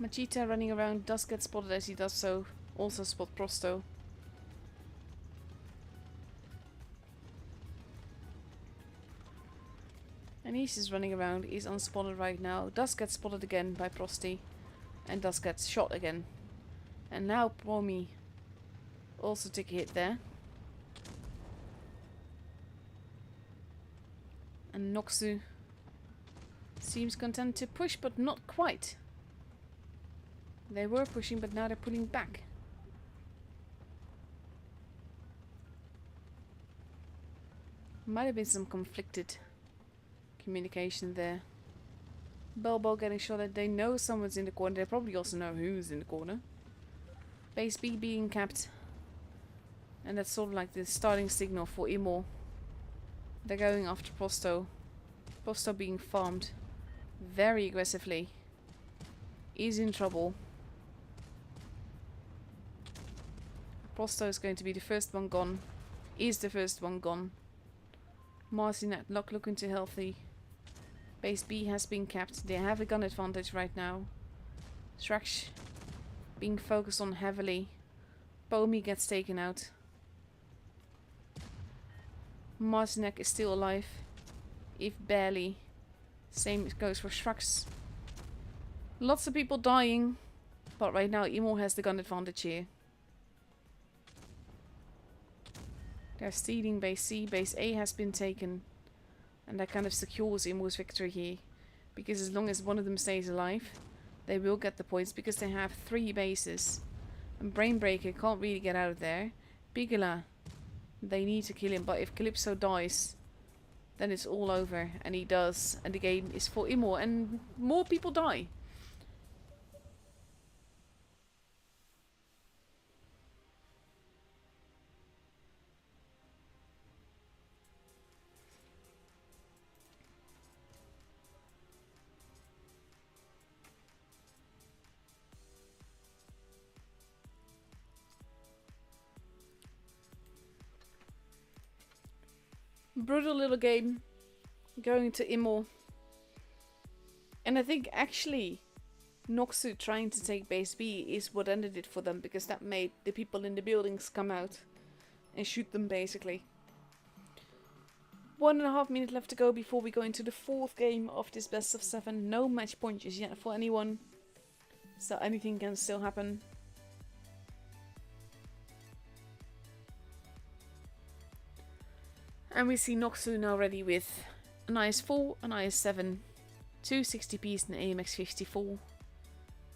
Machita running around does get spotted as he does so. Also spot Prosto. And he's just running around. He's unspotted right now. Does get spotted again by Prosty. And does get shot again. And now Bomi also took a hit there. And Noxu seems content to push, but not quite. They were pushing, but now they're pulling back. Might have been some conflicted communication there. Belbo getting shot at. They know someone's in the corner. They probably also know who's in the corner. Base B being capped. And that's sort of like the starting signal for Immortal. They're going after Prosto. Prosto being farmed very aggressively. Is in trouble. Prosto is going to be the first one gone. Is the first one gone. Marcinet not looking too healthy. Base B has been capped. They have a gun advantage right now. Strax being focused on heavily. Pomi gets taken out. Marcinek is still alive. If barely. Same goes for Strax. Lots of people dying. But right now Immortal has the gun advantage here. They're stealing base C. Base A has been taken. And that kind of secures Immortal's victory here. Because as long as one of them stays alive, they will get the points. Because they have 3 bases. And Brainbreaker can't really get out of there. Bigala, they need to kill him. But if Calypso dies, then it's all over. And he does. And the game is for Immortal. And more people die. Brutal little game. Going to Immortal. And I think actually Noxu trying to take base B is what ended it for them. Because that made the people in the buildings come out and shoot them basically. 1.5 minutes left to go before we go into the 4th game of this best of 7. No match points yet for anyone. So anything can still happen. And we see Noxu now ready with an IS-4, an IS-7, 2 60Ps and an AMX-54,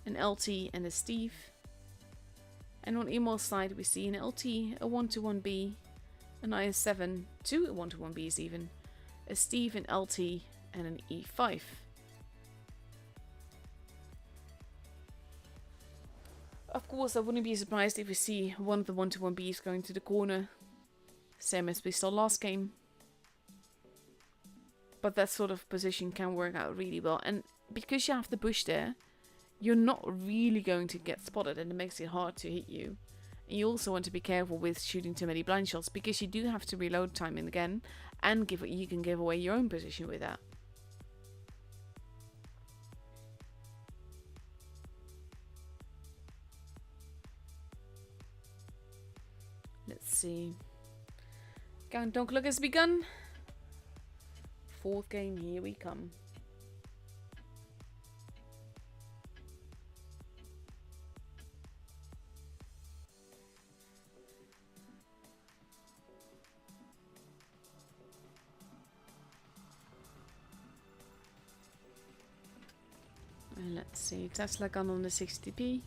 an LT and a Steve. And on Immortal's side we see an LT, a 121B, an IS-7, 2 121Bs even, a Steve, an LT and an E5. Of course I wouldn't be surprised if we see one of the 121Bs going to the corner. Same as we saw last game. But that sort of position can work out really well. And because you have the bush there, you're not really going to get spotted and it makes it hard to hit you. And you also want to be careful with shooting too many blind shots because you do have to reload time in again and you can give away your own position with that. Let's see. Countdown clock has begun. 4th game, here we come. And let's see, Tesla gun on the 60p.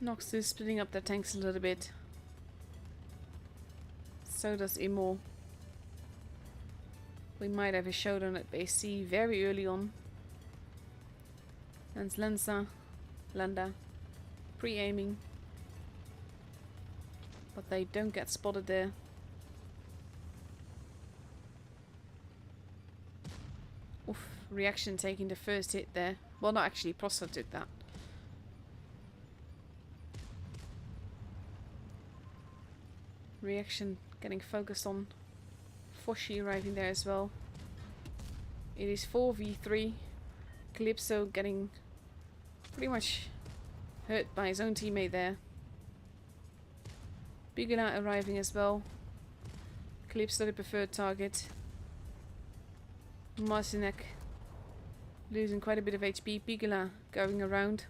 Noxu is splitting up their tanks a little bit. So does Immortal. We might have a showdown at base C very early on. And Landa, pre-aiming. But they don't get spotted there. Oof, reaction taking the first hit there. Well, not actually, Prosto took that. Reaction getting focused on Foshi arriving there as well. It is 4v3. Calypso getting pretty much hurt by his own teammate there. Bigala arriving as well. Calypso the preferred target. Marcinek losing quite a bit of HP. Bigala going around.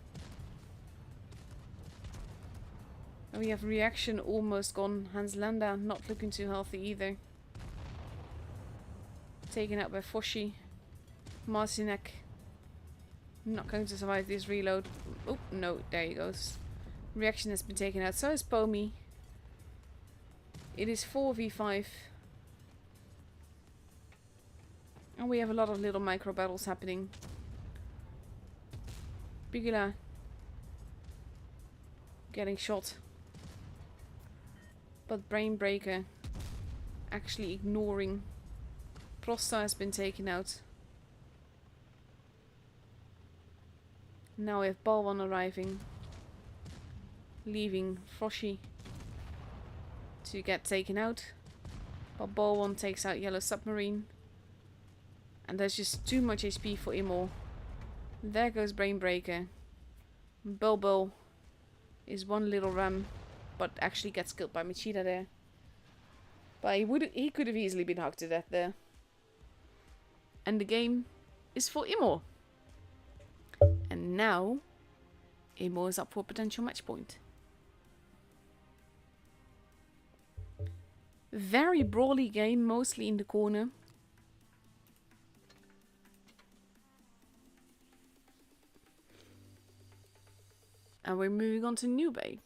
And we have reaction almost gone. Hans Landa not looking too healthy either. Taken out by Foshi. Marcinek not going to survive this reload. Oh, no, there he goes. Reaction has been taken out. So is Pomi. It is 4v5. And we have a lot of little micro battles happening. Bigula getting shot. But Brainbreaker actually ignoring. Prosta has been taken out. Now we have Balwan arriving. Leaving Froshi to get taken out. But Balwan takes out Yellow Submarine. And there's just too much HP for Immortal. There goes Brainbreaker. Bulbul is one little ram, but actually gets killed by Machida there. But he could have easily been hacked to death there. And the game is for Immortal. And now Immortal is up for a potential match point. Very brawly game, mostly in the corner. And we're moving on to New Bay.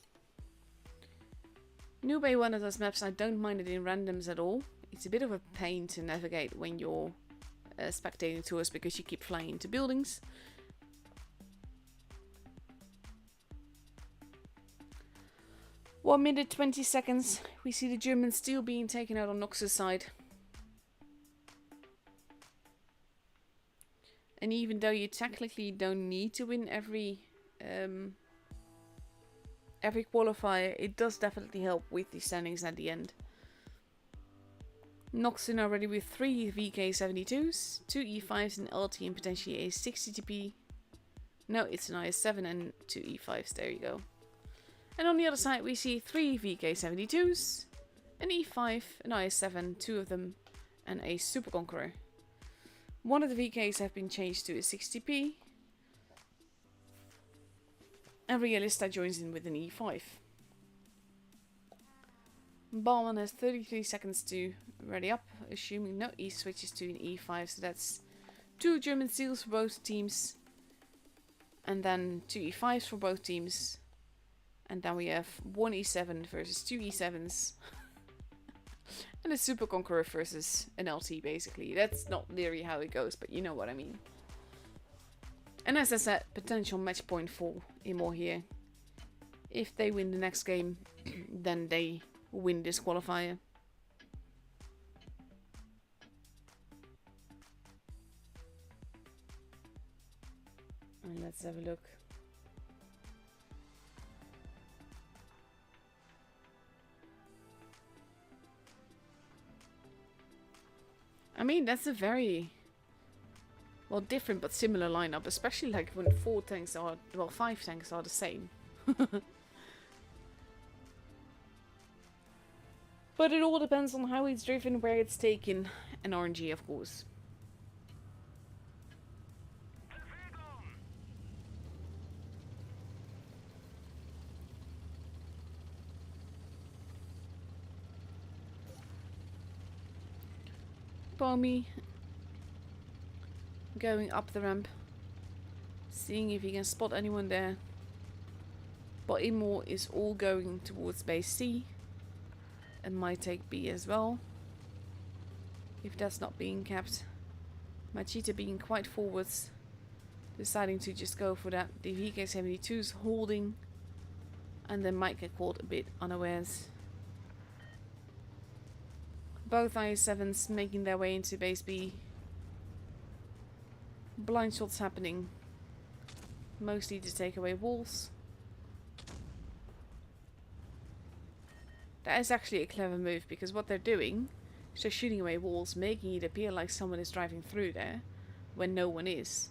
New Bay, one of those maps I don't mind it in randoms at all. It's a bit of a pain to navigate when you're spectating tours because you keep flying into buildings. One minute 20 seconds. We see the Germans still being taken out on Nox's side. And even though you technically don't need to win every qualifier, it does definitely help with the standings at the end. Noxu already with 3 VK72s, 2 E5s, an LT and potentially a 60 TP. No, it's an IS7 and 2 E5s, there you go. And on the other side we see 3 VK72s, an E5, an IS7, 2 of them, and a Super Conqueror. One of the VKs have been changed to a 60p. And Realista joins in with an E5. Balman has 33 seconds to ready up, assuming no, he switches to an E5, so that's 2 German seals for both teams. And then 2 E5s for both teams. And then we have 1 E7 versus 2 E7s. And a Super Conqueror versus an LT, basically. That's not literally how it goes, but you know what I mean. And as I said, potential match point for Immortal here. If they win the next game, then they win this qualifier. And let's have a look. I mean, that's a very, well, different but similar lineup, especially like when 4 tanks are, well, 5 tanks are the same. But it all depends on how it's driven, where it's taken, and RNG, of course. Pomi going up the ramp, seeing if he can spot anyone there. But Immortal is all going towards base C, and might take B as well, if that's not being kept. Machida being quite forwards, deciding to just go for that. The VK72's holding, and then might get caught a bit unawares. Both IS7s making their way into base B. Blind shots happening, mostly to take away walls. That is actually a clever move, because what they're doing is they're shooting away walls, making it appear like someone is driving through there when no one is.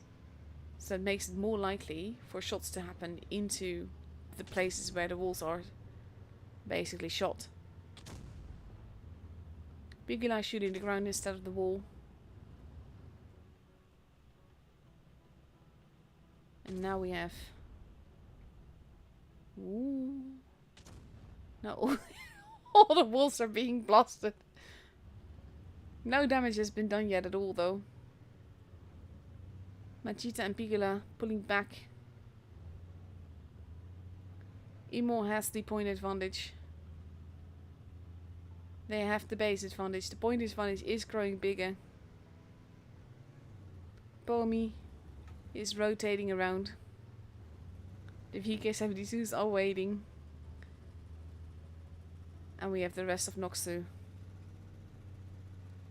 So it makes it more likely for shots to happen into the places where the walls are basically shot. Bigula shooting the ground instead of the wall. And now we have... Ooh. No, all the walls are being blasted. No damage has been done yet at all, though. Machita and Pigula pulling back. Immortal has the point advantage. They have the base advantage. The point advantage is growing bigger. Pomi is rotating around. The VK-72s are waiting. And we have the rest of Noxu.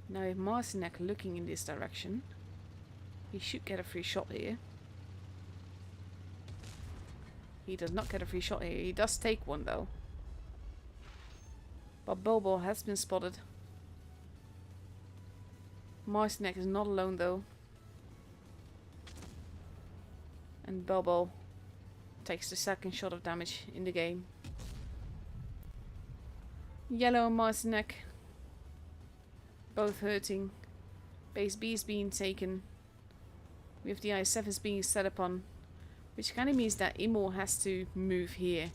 Now we have Marcinek looking in this direction. He should get a free shot here. He does not get a free shot here. He does take one though. But Bobo has been spotted. Marcinek is not alone though. And Bobo takes the second shot of damage in the game. Yellow and Marcinek both hurting. Base B is being taken. We have the I-7s being set upon. Which kind of means that Immortal has to move here.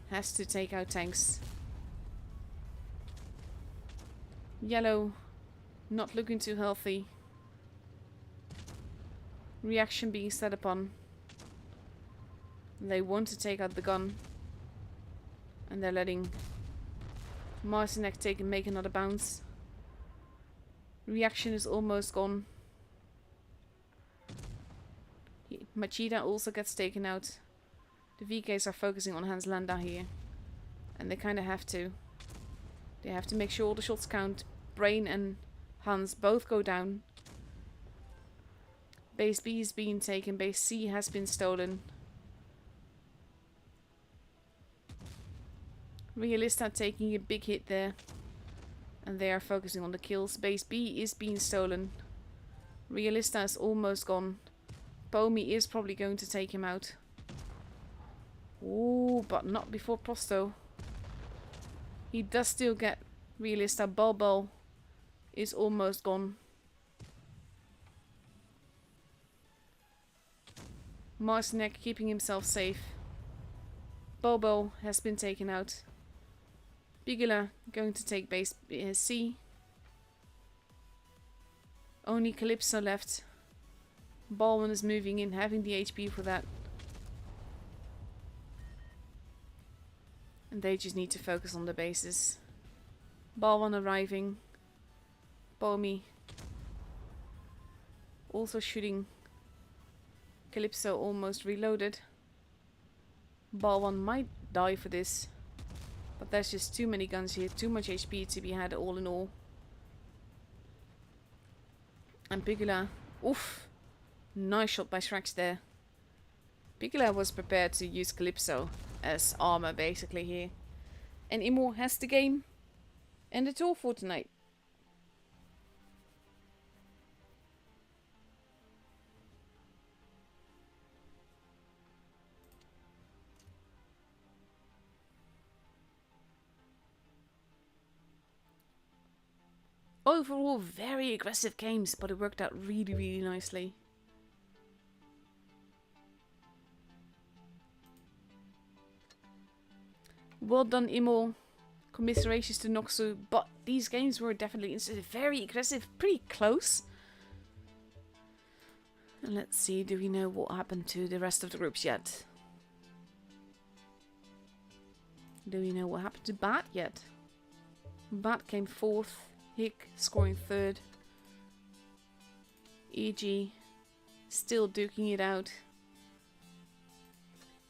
Has to take out tanks. Yellow not looking too healthy. Reaction being set upon. They want to take out the gun. And they're letting Marcinek take and make another bounce. Reaction is almost gone. Machida also gets taken out. The VKs are focusing on Hans Landa here. And they kind of have to. They have to make sure all the shots count. Brain and Hans both go down. Base B is being taken. Base C has been stolen. Realista taking a big hit there. And they are focusing on the kills. Base B is being stolen. Realista is almost gone. Pomi is probably going to take him out. Ooh, but not before Prosto. He does still get Realista. Bulbul is almost gone. Marcinek keeping himself safe. Bulbul has been taken out. Bigula going to take base C. Only Calypso left. Baldwin is moving in, having the HP for that. And they just need to focus on the bases. Baldwin arriving. Pomi also shooting. Calypso almost reloaded. Baldwin might die for this. But there's just too many guns here, too much HP to be had all in all. And Bigula, oof, nice shot by Shrax there. Bigula was prepared to use Calypso as armor basically here. And Immortal has the game. And it's all for tonight. Overall, very aggressive games, but it worked out really, really nicely. Well done, Immortal. Commiserations to Noxu, but these games were definitely very aggressive, pretty close. And let's see, do we know what happened to the rest of the groups yet? Do we know what happened to Bat yet? Bat came 4th. Higg scoring 3rd. EG still duking it out.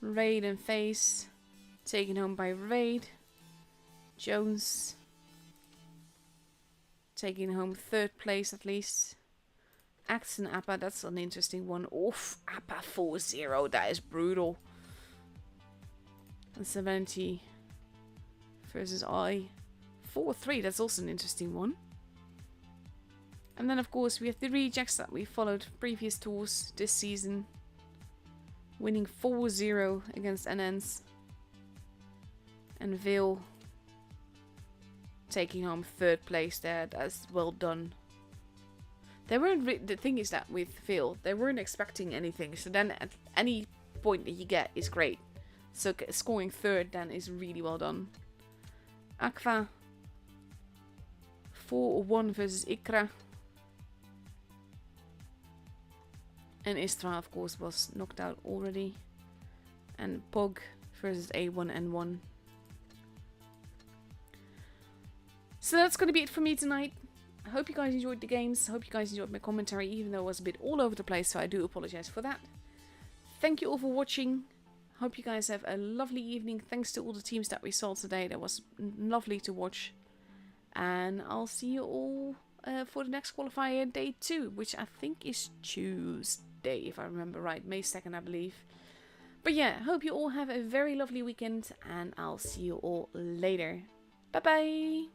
Raid and Face taken home by Raid. Jones taking home 3rd place at least. Axe and Appa, that's an interesting one. Oof, Appa 4-0, that is brutal. And Serenity versus I. 4-3, that's also an interesting one. And then of course we have the rejects that we followed previous tours this season. Winning 4-0 against NNs. And Veil taking home 3rd place there, that's well done. They weren't, the thing is that with Veil, they weren't expecting anything, so then at any point that you get is great. So scoring 3rd then is really well done. Aqua 4-1 versus Ikra. And Istra, of course, was knocked out already. And Pog versus A1N1. So that's going to be it for me tonight. I hope you guys enjoyed the games. I hope you guys enjoyed my commentary, even though it was a bit all over the place, so I do apologize for that. Thank you all for watching. Hope you guys have a lovely evening. Thanks to all the teams that we saw today. That was lovely to watch. And I'll see you all for the next qualifier, day 2, which I think is Tuesday, if I remember right. May 2nd, I believe. But yeah, hope you all have a very lovely weekend, and I'll see you all later. Bye bye!